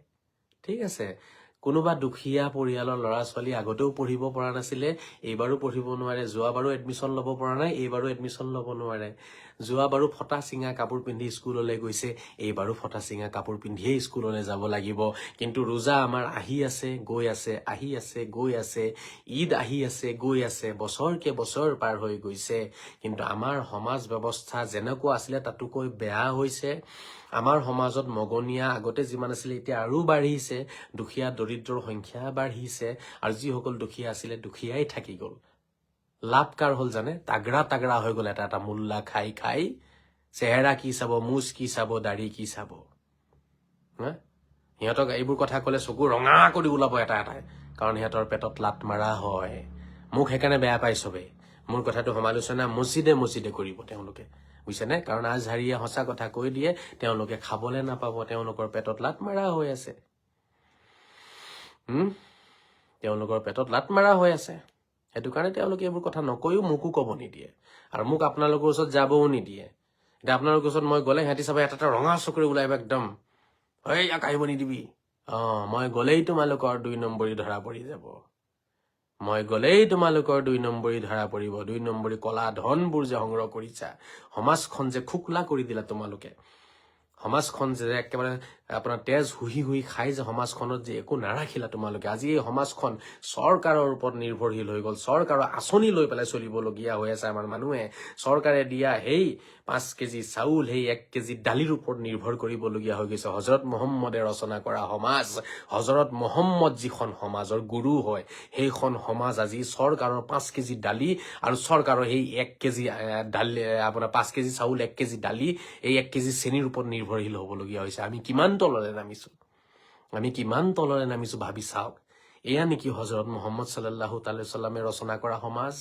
ঠিক আছে, কোনোবা দুখীয়া পৰিয়ালৰ ল'ৰা ছোৱালী আগতেও পঢ়িব পৰা নাছিলে, এইবাৰো পঢ়িব নোৱাৰে। যোৱাবাৰো এডমিশ্যন ল'ব পৰা নাই, এইবাৰো এডমিশ্যন ল'ব নোৱাৰে। যোৱাবাৰো ফটা চিঙা কাপোৰ পিন্ধি স্কুললৈ গৈছে, এইবাৰো ফটা চিঙা কাপোৰ পিন্ধিয়েই স্কুললৈ যাব লাগিব। কিন্তু ৰোজা আমাৰ আহি আছে গৈ আছে, আহি আছে গৈ আছে, ঈদ আহি আছে গৈ আছে, বছৰকে বছৰ পাৰ হৈ গৈছে। কিন্তু আমাৰ সমাজ ব্যৱস্থা যেনেকুৱা আছিলে তাতোকৈ বেয়া হৈছে। আমাৰ সমাজত মগনীয়া আগতে যিমান আছিলে এতিয়া আৰু বাঢ়িছে, দুখীয়া দৰিদ্ৰৰ সংখ্যা বাঢ়িছে। আৰু যিসকল দুখীয়া আছিলে দুখীয়াই থাকি গ'ল। লাভ কাৰ হ'ল জানে? তাগৰা হৈ গ'ল এটা মোল্লা খাই খাই। চেহেৰা কি চাব, মুজ কি চাব, দাড়ি কি চাব। সিহঁতক এইবোৰ কথা ক'লে চকু ৰঙা কৰি ওলাব এটা এটাই, কাৰণ সিহঁতৰ পেটত লাত মাৰা হয়। মোক সেইকাৰণে বেয়া পাই চবেই। মোৰ কথাটো সমালোচনা মছজিদে কৰিব তেওঁলোকে, বুজিছেনে? কাৰণ আজহাৰিয়ে সঁচা কথা কৈ দিয়ে, তেওঁলোকে খাবলৈ নাপাব, তেওঁলোকৰ পেটত লাত মাৰা হৈ আছে। তেওঁলোকৰ পেটত লাত মাৰা হৈ আছে। সেইটো কাৰণে তেওঁলোকে এইবোৰ কথা নকৈও মোকো ক'ব নিদিয়ে, আৰু মোক আপোনালোকৰ ওচৰত যাবও নিদিয়ে। এতিয়া আপোনালোকৰ ওচৰত মই গ'লে সিহঁতি চাব এটা ৰঙা চকুৰে ওলাইব একদম, এই ইয়াক আহিব নিদিবি। মই গ'লেই তোমালোকৰ 2 নম্বৰী ধৰা পৰি যাব। মই গ'লেই তোমালোকৰ 2 নম্বৰী ধৰা পৰিব। 2 নম্বৰী কলা ধনবোৰ যে সংগ্ৰহ কৰিছা, সমাজখন যে খোকলা কৰি দিলা তোমালোকে, সমাজখন যে একেবাৰে আপোনাৰ তেজ হুহি খাই যে সমাজখনত যে একো নাৰাখিলা তোমালোকে। আজি এই সমাজখন চৰকাৰৰ ওপৰত নিৰ্ভৰশীল হৈ গ'ল। চৰকাৰৰ আঁচনি লৈ পেলাই চলিবলগীয়া হৈ আছে আমাৰ মানুহে। চৰকাৰে দিয়া সেই 5 কেজি চাউল, সেই 1 কেজি দালিৰ ওপৰত নিৰ্ভৰ কৰিবলগীয়া হৈ গৈছে। হজৰত মহম্মদে ৰচনা কৰা সমাজ, হজৰত মহম্মদ যিখন সমাজৰ গুৰু হয়, সেইখন সমাজ আজি চৰকাৰৰ 5 কেজি দালি আৰু চৰকাৰৰ সেই 1 কেজি দালি, আপোনাৰ 5 কেজি চাউল, 1 কেজি দালি, এই 1 কেজি চেনিৰ ওপৰত নিৰ্ভৰশীল হ'বলগীয়া হৈছে। আমি কিমান তললৈ নামিছো ভাবি চাওক। এয়া নেকি হজৰত মহম্মদ সাল্লাল্লাহু তাআলা সাল্লামে ৰচনা কৰা সমাজ?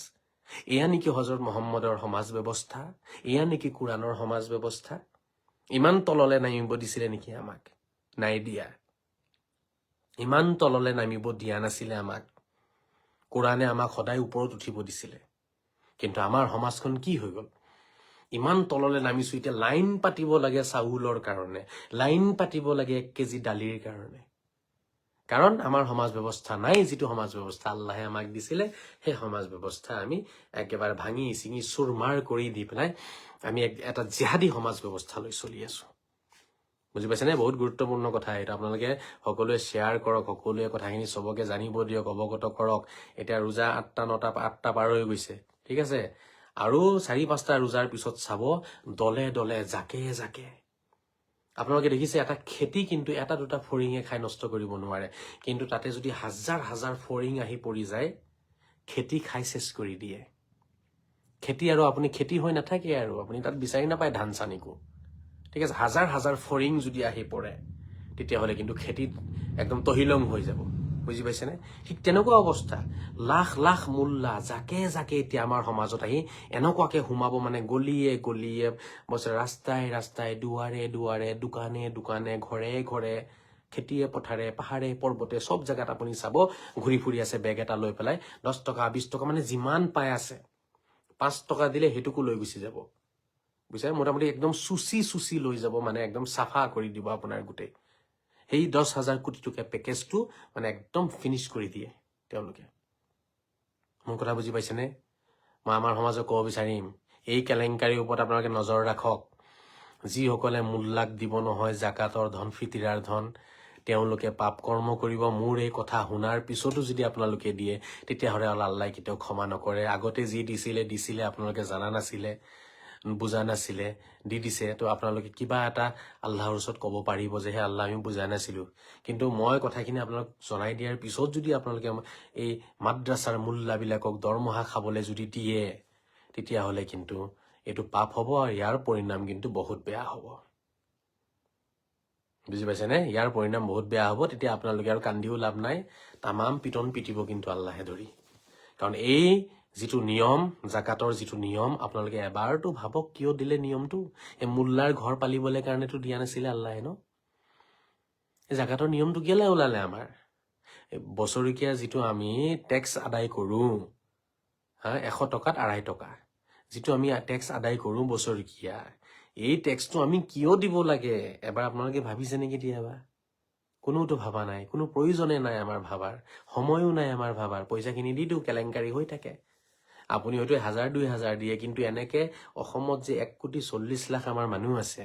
এয়া নেকি হজৰত মহম্মদৰ সমাজ ব্যৱস্থা? এয়া নেকি কোৰআনৰ সমাজ ব্যৱস্থা? ইমান তললৈ নামিব দিছিলে নেকি আমাক? নাই দিয়া। ইমান তললৈ নামিব দিয়া নাছিলে আমাক। কোৰআনে আমাক সদায় ওপৰত উঠিব দিছিলে। কিন্তু আমাৰ সমাজখন কি হৈ গ'ল? ইমান তললৈ নামিছো, এতিয়া লাইন পাতিব লাগে চাউলৰ কাৰণে, লাইন পাতিব লাগে 1 কেজি দালিৰ কাৰণে। কাৰণ আমাৰ সমাজ ব্যৱস্থা নাই। যিটো সমাজ ব্যৱস্থা আল্লাহে আমাক দিছিলে, সেই সমাজ ব্যৱস্থা আমি একেবাৰে ভাঙি চিঙি চুৰমাৰ কৰি দি পেলাই আমি এটা জিহাদী সমাজ ব্যৱস্থা লৈ চলি আছো। বুজি পাইছেনে? বহুত গুৰুত্বপূৰ্ণ কথা এইটো। আপোনালোকে সকলোৱে শ্বেয়াৰ কৰক, সকলোৱে কথাখিনি চবকে জানিব দিয়ক, অৱগত কৰক। এতিয়া ৰোজা 8টা পাৰ হৈ গৈছে, ঠিক আছে? আৰু 4-5টা ৰোজাৰ পিছত চাব দলে দলে জাকে জাকে। আপোনালোকে দেখিছে এটা খেতি কিন্তু 1-2টা ফৰিঙে খাই নষ্ট কৰিব নোৱাৰে, কিন্তু তাতে যদি হাজাৰ হাজাৰ ফৰিং আহি পৰি যায়, খেতি খাই চেচ কৰি দিয়ে। খেতি আৰু আপুনি খেতি হৈ নাথাকে, আৰু আপুনি তাত বিচাৰি নাপায় ধান চানিকো, ঠিক আছে? হাজাৰ হাজাৰ ফৰিং যদি আহি পৰে, তেতিয়াহ'লে কিন্তু খেতিত একদম তহিলং হৈ যাব। বুজি পাইছেনে? ঠিক তেনেকুৱা অৱস্থা। লাখ লাখ মোল্লা জাকে জাকে এতিয়া আমাৰ সমাজত আহি এনেকুৱাকে সোমাব, মানে গলিয়ে গলিয়ে, ৰাস্তাই ৰাস্তাই, দুৱাৰে দুৱাৰে, দোকানে দোকানে, ঘৰে ঘৰে, খেতিয়ে পথাৰে, পাহাৰে পৰ্বতে, চব জেগাত আপুনি চাব ঘূৰি ফুৰি আছে বেগ এটা লৈ পেলাই। 10 টকা 20 টকা, মানে যিমান পাই আছে, 5 টকা দিলে সেইটোকো লৈ গুচি যাব। বুজিছে? মোটামুটি একদম চুচি লৈ যাব, মানে একদম চাফা কৰি দিব আপোনাৰ গোটেই সেই 10,000 কোটি টকীয়া পেকেজটো, মানে একদম ফিনিছ কৰি দিয়ে তেওঁলোকে। মোৰ কথা বুজি পাইছেনে? মই আমাৰ সমাজক ক'ব বিচাৰিম, এই কেলেংকাৰীৰ ওপৰত আপোনালোকে নজৰ ৰাখক। যিসকলে মোল্লাক দিব নহয় জাকাতৰ ধন, ফিতিৰাৰ ধন, তেওঁলোকে পাপ কৰ্ম কৰিব। মোৰ এই কথা শুনাৰ পিছতো যদি আপোনালোকে দিয়ে, তেতিয়াহ'লে আল্লাহ কেতিয়াও ক্ষমা নকৰে। আগতে যি দিছিলে আপোনালোকে জানা নাছিলে, বুজা নাছিলে, দি দিছে। তো আপোনালোকে কিবা এটা আল্লাহৰ ওচৰত ক'ব পাৰিব যে হে আল্লাহ, আমি বুজা নাছিলো। কিন্তু মই কথাখিনি আপোনালোক জনাই দিয়াৰ পিছত যদি আপোনালোকে এই মাদ্ৰাছাৰ মোল্লাবিলাকক দৰমহা খাবলৈ যদি দিয়ে, তেতিয়াহ'লে কিন্তু এইটো পাপ হ'ব, আৰু ইয়াৰ পৰিণাম কিন্তু বহুত বেয়া হ'ব। বুজি পাইছেনে? ইয়াৰ পৰিণাম বহুত বেয়া হ'ব। তেতিয়া আপোনালোকে আৰু কান্দিও লাভ নাই, তামাম পিটন পিটিব কিন্তু আল্লাহে ধৰি। কাৰণ এই যিটো নিয়ম, জাকাতৰ যিটো নিয়ম, আপোনালোকে এবাৰতো ভাবক কিয় দিলে নিয়মটো। এই মোল্লাৰ ঘৰ পালিবলৈ কাৰণেতো দিয়া নাছিলে আল্লাহে ন? এই জাকাতৰ নিয়মটো কেলে ওলালে আমাৰ? বছৰেকীয়া যিটো আমি টেক্স আদায় কৰোঁ, 100 টকাত 2.5 টকা, যিটো আমি টেক্স আদায় কৰোঁ বছৰেকীয়া, এই টেক্সটো আমি কিয় দিব লাগে এবাৰ আপোনালোকে ভাবিছে নেকি? কেতিয়াবা কোনোতো ভাবা নাই, কোনো প্ৰয়োজনে নাই আমাৰ ভাবাৰ, সময়ো নাই আমাৰ ভাবাৰ। পইচাখিনি দি দিওঁ, কেলেংকাৰী হৈ থাকে। আপুনি হয়তো 1000-2000 দিয়ে, কিন্তু এনেকে অসমত যে 1,40,00,000 আমাৰ মানুহ আছে,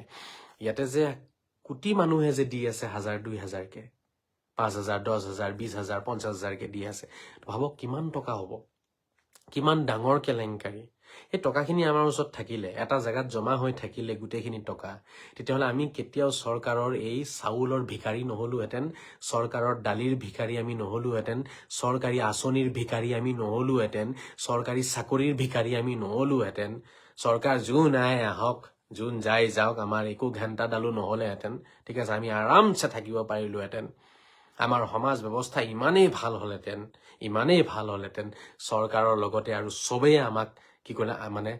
ইয়াতে যে কোটি মানুহে যে দি আছে 1000-2000কে, 5,000, 10,000, 20,000, 50,000কে দি আছে, ভাবক কিমান টকা হ'ব, কিমান ডাঙৰ কেলেংকাৰী। এই টকাখিনি আমাৰ ওচৰত থাকিলে, এটা জেগাত জমা হৈ থাকিলে গোটেইখিনি টকা, তেতিয়াহ'লে আমি কেতিয়াও চৰকাৰৰ এই চাউলৰ ভিকাৰী নহলোহেঁতেন, চৰকাৰৰ দালিৰ ভিকাৰী আমি নহলোহেঁতেন, চৰকাৰী আঁচনিৰ ভিকাৰী আমি নহলোহেঁতেন, চৰকাৰী চাকৰিৰ ভিকাৰী আমি নহলোহেঁতেন। চৰকাৰ যোন আহে আহক, যোন যায় যাওক, আমাৰ একো ঘণ্টাডালো নহ'লেহেঁতেন। ঠিক আছে, আমি আৰামছে থাকিব পাৰিলোহেঁতেন। আমাৰ সমাজ ব্যৱস্থা ইমানেই ভাল হ'লহেঁতেন, চৰকাৰৰ লগতে আৰু চবেই আমাক কি কৰিলে, মানে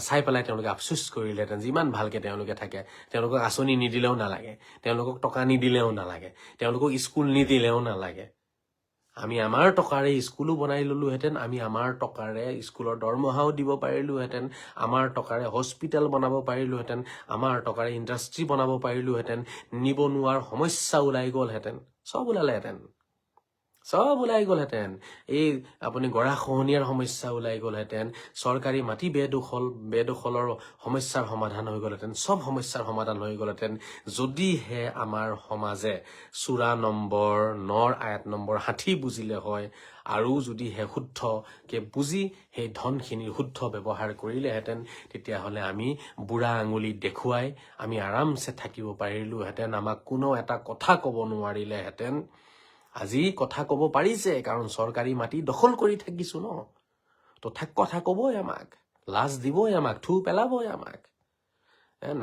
চাই পেলাই তেওঁলোকে আফচোচ কৰিলেহেঁতেন, যিমান ভালকে তেওঁলোকে থাকে। তেওঁলোকক আঁচনি নিদিলেও নালাগে, তেওঁলোকক টকা নিদিলেও নালাগে, তেওঁলোকক স্কুল নিদিলেও নালাগে। আমি আমাৰ টকাৰে স্কুলো বনাই ললোহেঁতেন, আমি আমাৰ টকাৰে স্কুলৰ দৰমহাও দিব পাৰিলোহেঁতেন, আমাৰ টকাৰে হস্পিটেল বনাব পাৰিলোহেঁতেন, আমাৰ টকাৰে ইণ্ডাষ্ট্ৰী বনাব পাৰিলোহেঁতেন, নিবনুৱাৰ সমস্যা ওলাই গ'লহেঁতেন, চব ওলাই গ'লহেঁতেন। এই আপুনি গৰাখহনীয়াৰ সমস্যা ওলাই গ'লহেঁতেন, চৰকাৰী মাটি বেদখলৰ সমস্যাৰ সমাধান হৈ গ'লহেঁতেন, চব সমস্যাৰ সমাধান হৈ গ'লহেঁতেন, যদিহে আমাৰ সমাজে সূৰা নম্বৰ 9 আয়াত নম্বৰ 60 বুজিলে হয়, আৰু যদিহে শুদ্ধকে বুজি সেই ধনখিনিৰ শুদ্ধ ব্যৱহাৰ কৰিলেহেঁতেন, তেতিয়াহ'লে আমি বুঢ়া আঙুলি দেখুৱাই আমি আৰামছে থাকিব পাৰিলোহেঁতেন। আমাক কোনো এটা কথা ক'ব নোৱাৰিলেহেঁতেন। আজি কথা ক'ব পাৰিছে, কাৰণ চৰকাৰী মাটি দখল কৰি থাকিছো ন, তো কথা ক'বই, আমাক লাজ দিবই, আমাক থু পেলাবই আমাক।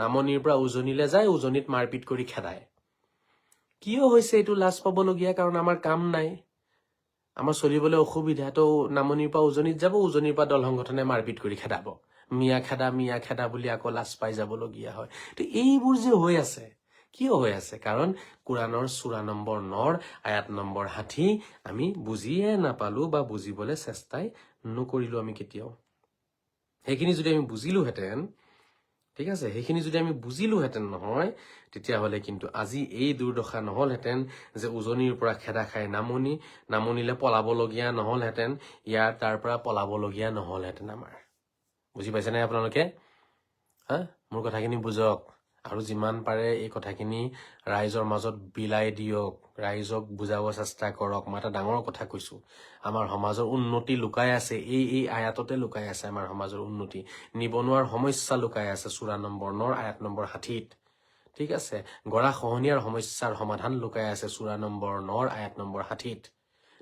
নামনিৰ পৰা উজনিলে যায়, উজনিত মাৰপিট কৰি খেদায়। কিয় হৈছে এইটো লাজ পাবলগীয়া? কাৰণ আমাৰ কাম নাই, আমাৰ চলিবলৈ অসুবিধা। তো নামনিৰ পৰা উজনিত যাব, উজনিৰ পৰা দল সংগঠনে মাৰপিট কৰি খেদাব, মিয়া খেদা বুলি আকৌ লাজ পাই যাবলগীয়া হয়। তো এইবোৰ যে হৈ আছে, কিয় হৈ আছে? কাৰণ কোৰাণৰ সূৰা নম্বৰ 9 আয়াত নম্বৰ 60 আমি বুজিয়ে নাপালো, বা বুজিবলৈ চেষ্টাই নকৰিলো আমি কেতিয়াও। সেইখিনি যদি আমি বুজিলোহেঁতেন, ঠিক আছে, সেইখিনি যদি আমি বুজিলোহেঁতেন নহয়, তেতিয়াহ'লে কিন্তু আজি এই দুৰ্দশা নহ'লহেঁতেন যে উজনিৰ পৰা খেদা খাই নামনিলে পলাবলগীয়া নহ'লহেঁতেন, তাৰ পৰা পলাবলগীয়া নহ'লহেঁতেন আমাৰ। বুজি পাইছেনে আপোনালোকে? মোৰ কথাখিনি বুজক, আৰু যিমান পাৰে এই কথাখিনি ৰাইজৰ মাজত বিলাই দিয়ক, ৰাইজক বুজাব চেষ্টা কৰক। মই এটা ডাঙৰ কথা কৈছো, আমাৰ সমাজৰ উন্নতি লুকাই আছে, এই আয়াততে লুকাই আছে আমাৰ সমাজৰ উন্নতি। নিবনুৱাৰ সমস্যা লুকাই আছে সূৰা নম্বৰ 9 আয়াত নম্বৰ 60। ঠিক আছে, গৰাখহনীয়াৰ সমস্যাৰ সমাধান লুকাই আছে সূৰা নম্বৰ 9 আয়াত নম্বৰ 60।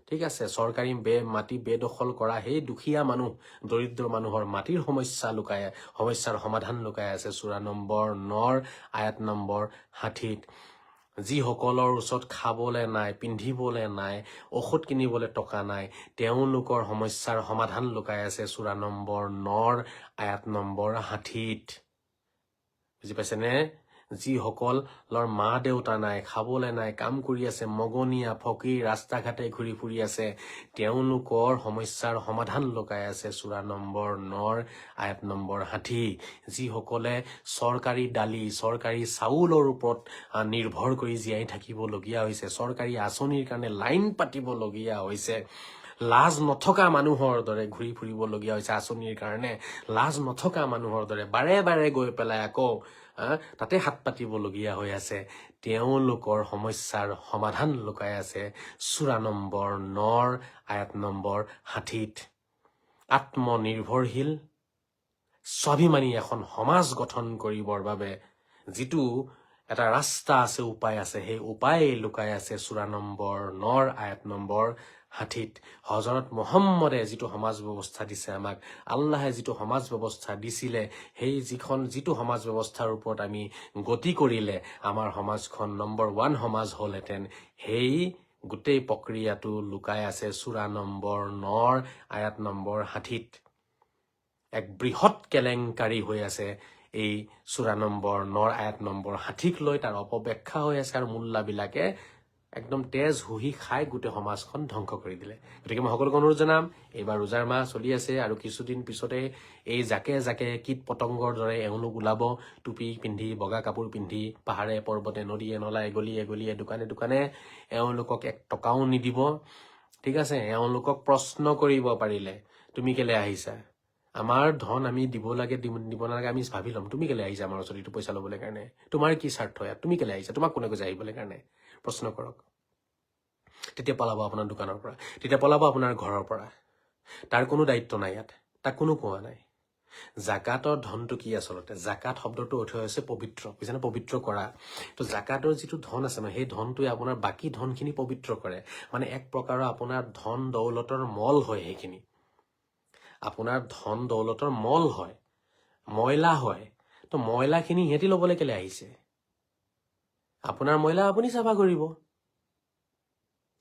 ঠিক আছে, চৰকাৰী মাটি বেদখল কৰা সেই দুখীয়া মানুহ, দৰিদ্ৰ মানুহৰ মাটিৰ সমস্যাৰ সমাধান লুকাই আছে সূৰা নম্বৰ 9 আয়াত নম্বৰ 60। যিসকলৰ ওচৰত খাবলৈ নাই, পিন্ধিবলৈ নাই, ঔষধ কিনিবলৈ টকা নাই, তেওঁলোকৰ সমস্যাৰ সমাধান লুকাই আছে সূৰা নম্বৰ 9 আয়াত নম্বৰ 60। বুজি পাইছেনে? যিসকলৰ মা দেউতা নাই, খাবলৈ নাই, কাম কৰি আছে, মগনীয়া ফকীৰ ৰাস্তা ঘাটে ঘূৰি ফুৰি আছে, তেওঁলোকৰ সমস্যাৰ সমাধান লুকাই আছে সূৰা নম্বৰ 9 আয়াত নম্বৰ 60। যিসকলে চৰকাৰী দালি, চৰকাৰী চাউলৰ ওপৰত নিৰ্ভৰ কৰি জীয়াই থাকিবলগীয়া হৈছে, চৰকাৰী আঁচনিৰ কাৰণে লাইন পাতিবলগীয়া হৈছে, লাজ নথকা মানুহৰ দৰে ঘূৰি ফুৰিবলগীয়া হৈছে আঁচনিৰ কাৰণে, লাজ নথকা মানুহৰ দৰে বাৰে বাৰে গৈ পেলাই আকৌ তাতে হাত পাতিবলগীয়া হৈ আছে, তেওঁলোকৰ সমস্যাৰ সমাধান লুকাই আছে সূৰা নম্বৰ 9 আয়াত নম্বৰ 60। আত্মনিৰ্ভৰশীল স্বাভিমানী এখন সমাজ গঠন কৰিবৰ বাবে যিটো এটা ৰাস্তা আছে, উপায় আছে, সেই উপায় লুকাই আছে সূৰা নম্বৰ 9 আয়াত নম্বৰ হাঠিত হজৰত মুহাম্মদে যিটো সমাজ ব্যৱস্থা দিছে আমাক, আল্লাহে যিটো সমাজ ব্যৱস্থা দিছিলে, সেই যিটো সমাজ ব্যৱস্থাৰ ওপৰত আমি গতি কৰিলে আমাৰ সমাজখন নম্বৰ 1 সমাজ হ'লহেঁতেন, সেই গোটেই প্ৰক্ৰিয়াটো লুকাই আছে সূৰা নম্বৰ 9 আয়াত নম্বৰ 60ত। এক বৃহৎ কেলেংকাৰী হৈ আছে এই সূৰা নম্বৰ 9 আয়াত নম্বৰ 60ক লৈ, তাৰ অপব্যাখ্যা হৈ আছে, আৰু মোল্লাবিলাকে একদম তেজ হুহি খাই গোটেই সমাজখন ধ্বংস কৰি দিলে। গতিকে মই সকলোকে অনুৰোধ জনাম, এইবাৰ ৰোজাৰ মাহ চলি আছে, আৰু কিছুদিন পিছতে এই জাকে জাকে কীট পতংগৰ দৰে এওঁলোক ওলাব, টুপি পিন্ধি, বগা কাপোৰ পিন্ধি, পাহাৰে পৰ্বতে নদীয়ে নলাই গলিয়ে গলিয়ে দোকানে দোকানে এওঁলোকক 1 টকাও নিদিব। ঠিক আছে, এওঁলোকক প্ৰশ্ন কৰিব পাৰিলে, তুমি কেলে আহিছা? আমাৰ ধন আমি দিব লাগে দিব নালাগে আমি ভাবি ল'ম। তুমি কেলে আহিছা আমাৰ ওচৰত এইটো পইচা ল'বলৈ কাৰণে? তোমাৰ কি স্বাৰ্থ ইয়াত? তুমি কেলে আহিছা? তোমাক কোনে কৈছে আহিবলৈ কাৰণে? প্ৰশ্ন কৰক। তেতিয়া পলাব আপোনাৰ দোকানৰ পৰা, তেতিয়া পলাব আপোনাৰ ঘৰৰ পৰা। তাৰ কোনো দায়িত্ব নাই ইয়াত, তাক কোনো কোৱা নাই। জাকাতৰ ধনটো কি আচলতে? জাকাত শব্দটো অৰ্থ হৈছে পবিত্ৰ, বুজিছানে? পবিত্ৰ কৰা। তো জাকাতৰ যিটো ধন আছে মানে, সেই ধনটোৱে আপোনাৰ বাকী ধনখিনি পবিত্ৰ কৰে। মানে এক প্ৰকাৰৰ আপোনাৰ ধন দৌলতৰ মল হয় সেইখিনি। আপোনাৰ ধন দৌলতৰ মল হয়, ময়লা হয়। তো ময়লাখিনি সিহঁতি ল'বলৈ কেলে আহিছে? আপোনাৰ ময়লা আপুনি চাফা কৰিব,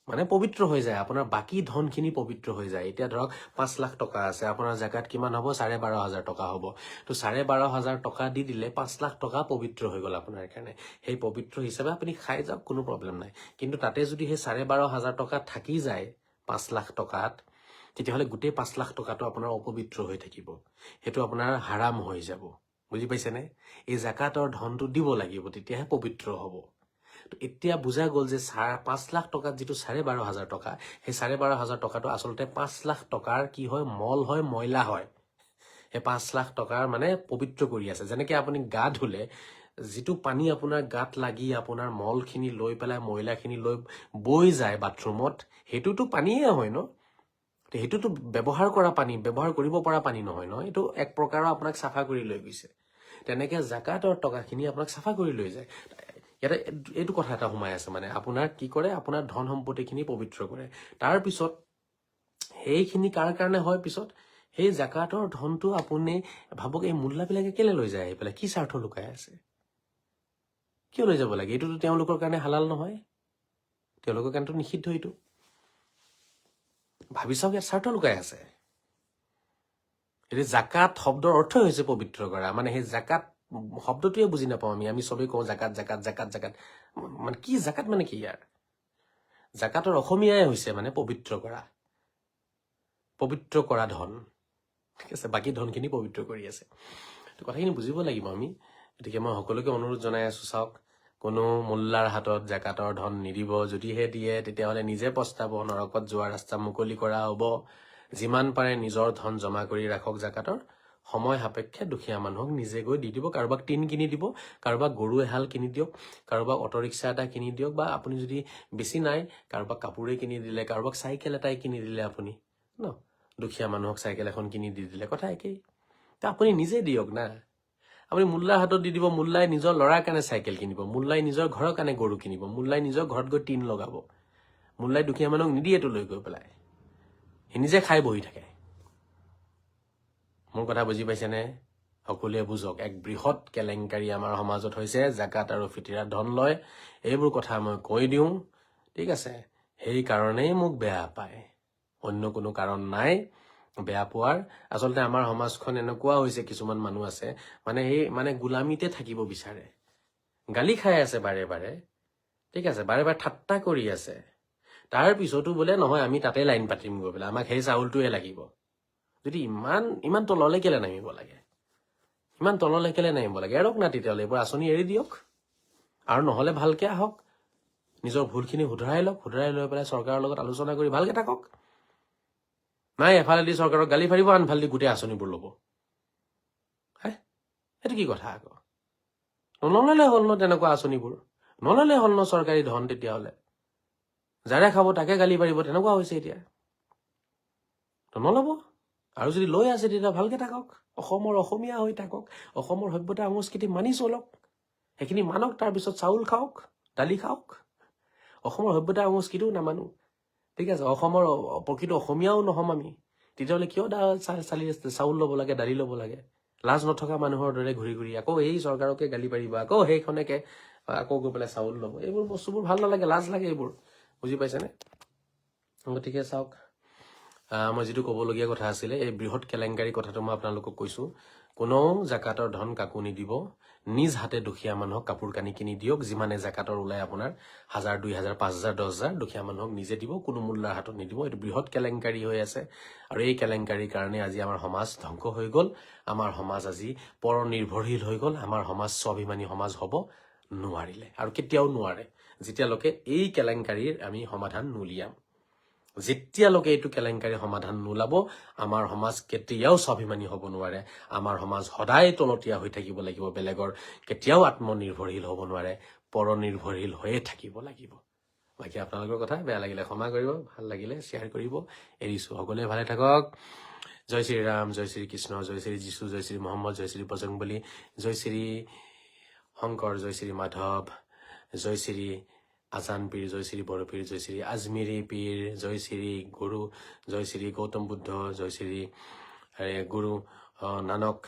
মানে পবিত্ৰ হৈ যায়, আপোনাৰ বাকী ধনখিনি পবিত্ৰ হৈ যায়। এতিয়া ধৰক 5 লাখ টকা আছে, আপোনাৰ জাকাত কিমান হ'ব? 12,500 টকা হ'ব। তো 12,500 টকা দি দিলে 5 লাখ টকা পবিত্ৰ হৈ গ'ল আপোনাৰ কাৰণে। সেই পবিত্ৰ হিচাপে আপুনি খাই যাওক, কোনো প্ৰব্লেম নাই। কিন্তু তাতে যদি সেই 12,500 টকা থাকি যায় 5 লাখ টকাত, তেতিয়াহ'লে গোটেই 5 লাখ টকাটো আপোনাৰ অপবিত্ৰ হৈ থাকিব, সেইটো আপোনাৰ হাৰাম হৈ যাব। বুজি পাইছেনে? এই জাকাতৰ ধনটো দিব লাগিব, তেতিয়াহে পবিত্ৰ হ'ব। এতিয়া বুজা গ'ল যে 5 লাখ টকাত যিটো 12,500 টকা, সেই 12,500 টকাটো আচলতে 5 লাখ টকাৰ কি হয়? মল হয়, ময়লা হয়। সেই 5 লাখ টকাৰ মানে পবিত্ৰ কৰি আছে। যেনেকে আপুনি গা ধুলে যিটো পানী আপোনাৰ গাত লাগি আপোনাৰ মলখিনি লৈ পেলাই, ময়লাখিনি লৈ বৈ যায় বাথৰুমত, সেইটোতো পানীয়ে হয় ন? সেইটোতো ব্যৱহাৰ কৰা পানী, ব্যৱহাৰ কৰিব পৰা পানী নহয় ন? এইটো এক প্ৰকাৰৰ আপোনাক চাফা কৰি লৈ গৈছে। তেনেকে জাকাতৰ টকাখিনি আপোনাক চাফা কৰি লৈ যায়। ইয়াতে এইটো কথা এটা সোমাই আছে, মানে আপোনাৰ কি কৰে? আপোনাৰ ধন সম্পত্তিখিনি পবিত্ৰ কৰে। তাৰ পিছত সেইখিনি কাৰ কাৰণে হয়? পিছত সেই জাকাতৰ ধনটো আপুনি ভাবক, এই মোল্লাবিলাকে কেলে লৈ যায়? আহি পেলাই কি স্বাৰ্থ লুকাই আছে? কিয় লৈ যাব লাগে? এইটোতো তেওঁলোকৰ কাৰণে হালাল নহয়, তেওঁলোকৰ কাৰণেতো নিষিদ্ধ। এইটো ভাবি চাওক, ইয়াত স্বাৰ্থ লুকাই আছে। এতিয়া জাকাত শব্দৰ অৰ্থ হৈছে পবিত্ৰ কৰা, মানে সেই জাকাত শব্দটোৱে বুজি নাপাওঁ আমি চবেই কওঁ জাকাত জাকাত জাকাত জাকাত, মানে কি জাকাত মানে কি? ইয়াৰ জাকাতৰ অসমীয়াই হৈছে মানে পবিত্ৰ কৰা, পবিত্ৰ কৰা ধন। ঠিক আছে, বাকী ধনখিনি পবিত্ৰ কৰি আছে। তো কথাখিনি বুজিব লাগিব আমি। গতিকে মই সকলোকে অনুৰোধ জনাই আছো, চাওক, কোনো মোল্লাৰ হাতত জাকাতৰ ধন নিদিব। যদিহে দিয়ে তেতিয়াহ'লে নিজে পস্তাব, নৰকত যোৱা ৰাস্তা মুকলি কৰা হ'ব। যিমান পাৰে নিজৰ ধন জমা কৰি ৰাখক জাকাতৰ, সময় সাপেক্ষে দুখীয়া মানুহক নিজে গৈ দি দিব। কাৰোবাক টিন কিনি দিব, কাৰোবাক গৰু এহাল কিনি দিয়ক, কাৰোবাক অটো ৰিক্সা এটা কিনি দিয়ক, বা আপুনি যদি বেছি নাই কাৰোবাক কাপোৰে কিনি দিলে, কাৰোবাক চাইকেল এটাই কিনি দিলে আপুনি ন, দুখীয়া মানুহক চাইকেল এখন কিনি দি দিলে, কথা একেই। তা আপুনি নিজে দিয়ক না। আপুনি মোল্লাৰ হাতত দি দিব, মোল্লাই নিজৰ ল'ৰাৰ কাৰণে চাইকেল কিনিব, মোল্লাই নিজৰ ঘৰৰ কাৰণে গৰু কিনিব, মোল্লাই নিজৰ ঘৰত গৈ টিন লগাব। মোল্লাই দুখীয়া মানুহক নিদিয়েতো লৈ গৈ পেলাই, সি নিজে খাই বহি থাকে। মোৰ কথা বুজি পাইছেনে? সকলোৱে বুজক, এক বৃহৎ কেলেংকাৰী আমাৰ সমাজত হৈছে, জাকাত আৰু ফিতিৰাত ধন লয়। এইবোৰ কথা মই কৈ দিওঁ, ঠিক আছে? সেইকাৰণেই মোক বেয়া পায়, অন্য কোনো কাৰণ নাই বেয়া পোৱাৰ। আচলতে আমাৰ সমাজখন এনেকুৱা হৈছে, কিছুমান মানুহ আছে মানে সেই গোলামীতে থাকিব বিচাৰে, গালি খাই আছে বাৰে বাৰে, ঠিক আছে, বাৰে বাৰে ঠাট্টা কৰি আছে। তাৰ পিছতো বোলে নহয় আমি তাতে লাইন পাতিম গৈ পেলাই, আমাক সেই চাউলটোৱে লাগিব। যদি ইমান তললৈ কেলে নামিব লাগে? ইমান তললৈ কেলে নামিব লাগে? এৰক না তেতিয়াহ'লে, এইবোৰ আঁচনি এৰি দিয়ক, আৰু নহ'লে ভালকে আহক, নিজৰ ভুলখিনি শুধৰাই লওক, শুধৰাই লৈ পেলাই চৰকাৰৰ লগত আলোচনা কৰি ভালকে থাকক। নাই এফালেদি চৰকাৰক গালি ফাৰিব, আনফালেদি গোটেই আঁচনিবোৰ ল'ব। সেইটো কি কথা আকৌ? নল'লে হ'ল ন তেনেকুৱা আঁচনিবোৰ, নল'লে হ'ল ন চৰকাৰী ধন। তেতিয়াহ'লে যাৰে খাব তাকে গালি পাৰিব, তেনেকুৱা হৈছে এতিয়া। তো নল'ব, আৰু যদি লৈ আছে তেতিয়া ভালকে থাকক, অসমৰ অসমীয়া হৈ থাকক, অসমৰ সভ্যতা সংস্কৃতি মানি চলক, সেইখিনি মানক, তাৰপিছত চাউল খাওক, দালি খাওক। অসমৰ সভ্যতা সংস্কৃতিও নামানো, ঠিক আছে অসমৰ প্ৰকৃত অসমীয়াও নহম আমি তেতিয়াহ'লে কিয় চাউল ল'ব লাগে দালি ল'ব লাগে লাজ নথকা মানুহৰ দৰে ঘূৰি ঘূৰি আকৌ সেই চৰকাৰকে গালি পাৰিব আকৌ সেইখনকে আকৌ গৈ পেলাই চাউল ল'ব এইবোৰ বস্তুবোৰ ভাল নালাগে লাজ লাগে এইবোৰ বুজি পাইছেনে গতিকে চাওক মই যিটো ক'বলগীয়া কথা আছিলে এই বৃহৎ কেলেংকাৰী কথাটো মই আপোনালোকক কৈছো কোনো জাকাতৰ ধন কাকো নিদিব নিজ হাতে দুখীয়া মানুহক কাপোৰ কানি কিনি দিয়ক যিমানে জাকাতৰ ওলাই আপোনাৰ 1000 2000 5000 10000 দুখীয়া মানুহক নিজে দিব কোনো মূল্যৰ হাতত নিদিব এইটো বৃহৎ কেলেংকাৰী হৈ আছে আৰু এই কেলেংকাৰীৰ কাৰণে আজি আমাৰ সমাজ ধ্বংস হৈ গ'ল আমাৰ সমাজ আজি পৰনিৰ্ভৰশীল হৈ গ'ল আমাৰ সমাজ স্বাভিমানী সমাজ হ'ব নোৱাৰিলে আৰু কেতিয়াও নোৱাৰে যেতিয়ালৈকে এই কেলেংকাৰীৰ আমি সমাধান নুলিয়াম যেতিয়ালৈকে এইটো কেলেংকাৰী সমাধান নোলাব আমাৰ সমাজ কেতিয়াও স্বাভিমানী হ'ব নোৱাৰে আমাৰ সমাজ সদায় তলতীয়া হৈ থাকিব লাগিব বেলেগৰ কেতিয়াও আত্মনিৰ্ভৰশীল হ'ব নোৱাৰে পৰনিৰ্ভৰশীল হৈয়ে থাকিব লাগিব বাকী আপোনালোকৰ কথা বেয়া লাগিলে ক্ষমা কৰিব ভাল লাগিলে শ্বেয়াৰ কৰিব এৰিছো সকলোৱে ভালে থাকক জয় শ্ৰী ৰাম জয় শ্ৰী কৃষ্ণ জয় শ্ৰী যীশু জয় শ্ৰী মহম্মদ জয় শ্ৰী বজৰংবলী জয় শ্ৰী শংকৰ জয় শ্ৰী মাধৱ জয় শ্ৰী আজান পীৰ জয় শ্ৰী বড়ো পীৰ জয় শ্ৰী আজমিৰী পীৰ জয় শ্ৰী গুৰু জয় শ্ৰী গৌতম বুদ্ধ জয় শ্ৰী গুৰু নানক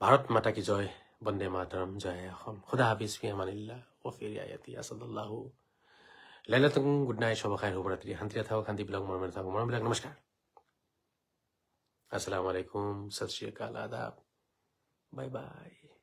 ভাৰত মাতা কি জয় বন্দে মাতৰম জয় অসম খুদা হাফিজ ফি আমানিল্লাহ ওয়া ফি ৰিয়ায়াতি আসাদুল্লাহু লাইলাতুম গুড নাইট শুভ খাইৰ শুভৰাত্ৰি শান্তিৰে থাকক শান্তিবিলাক মৰমেৰে থাকক মৰমবিলাক নমস্কাৰ আসসালামু আলাইকুম সত শ্ৰী আকাল আদাব বাই বাই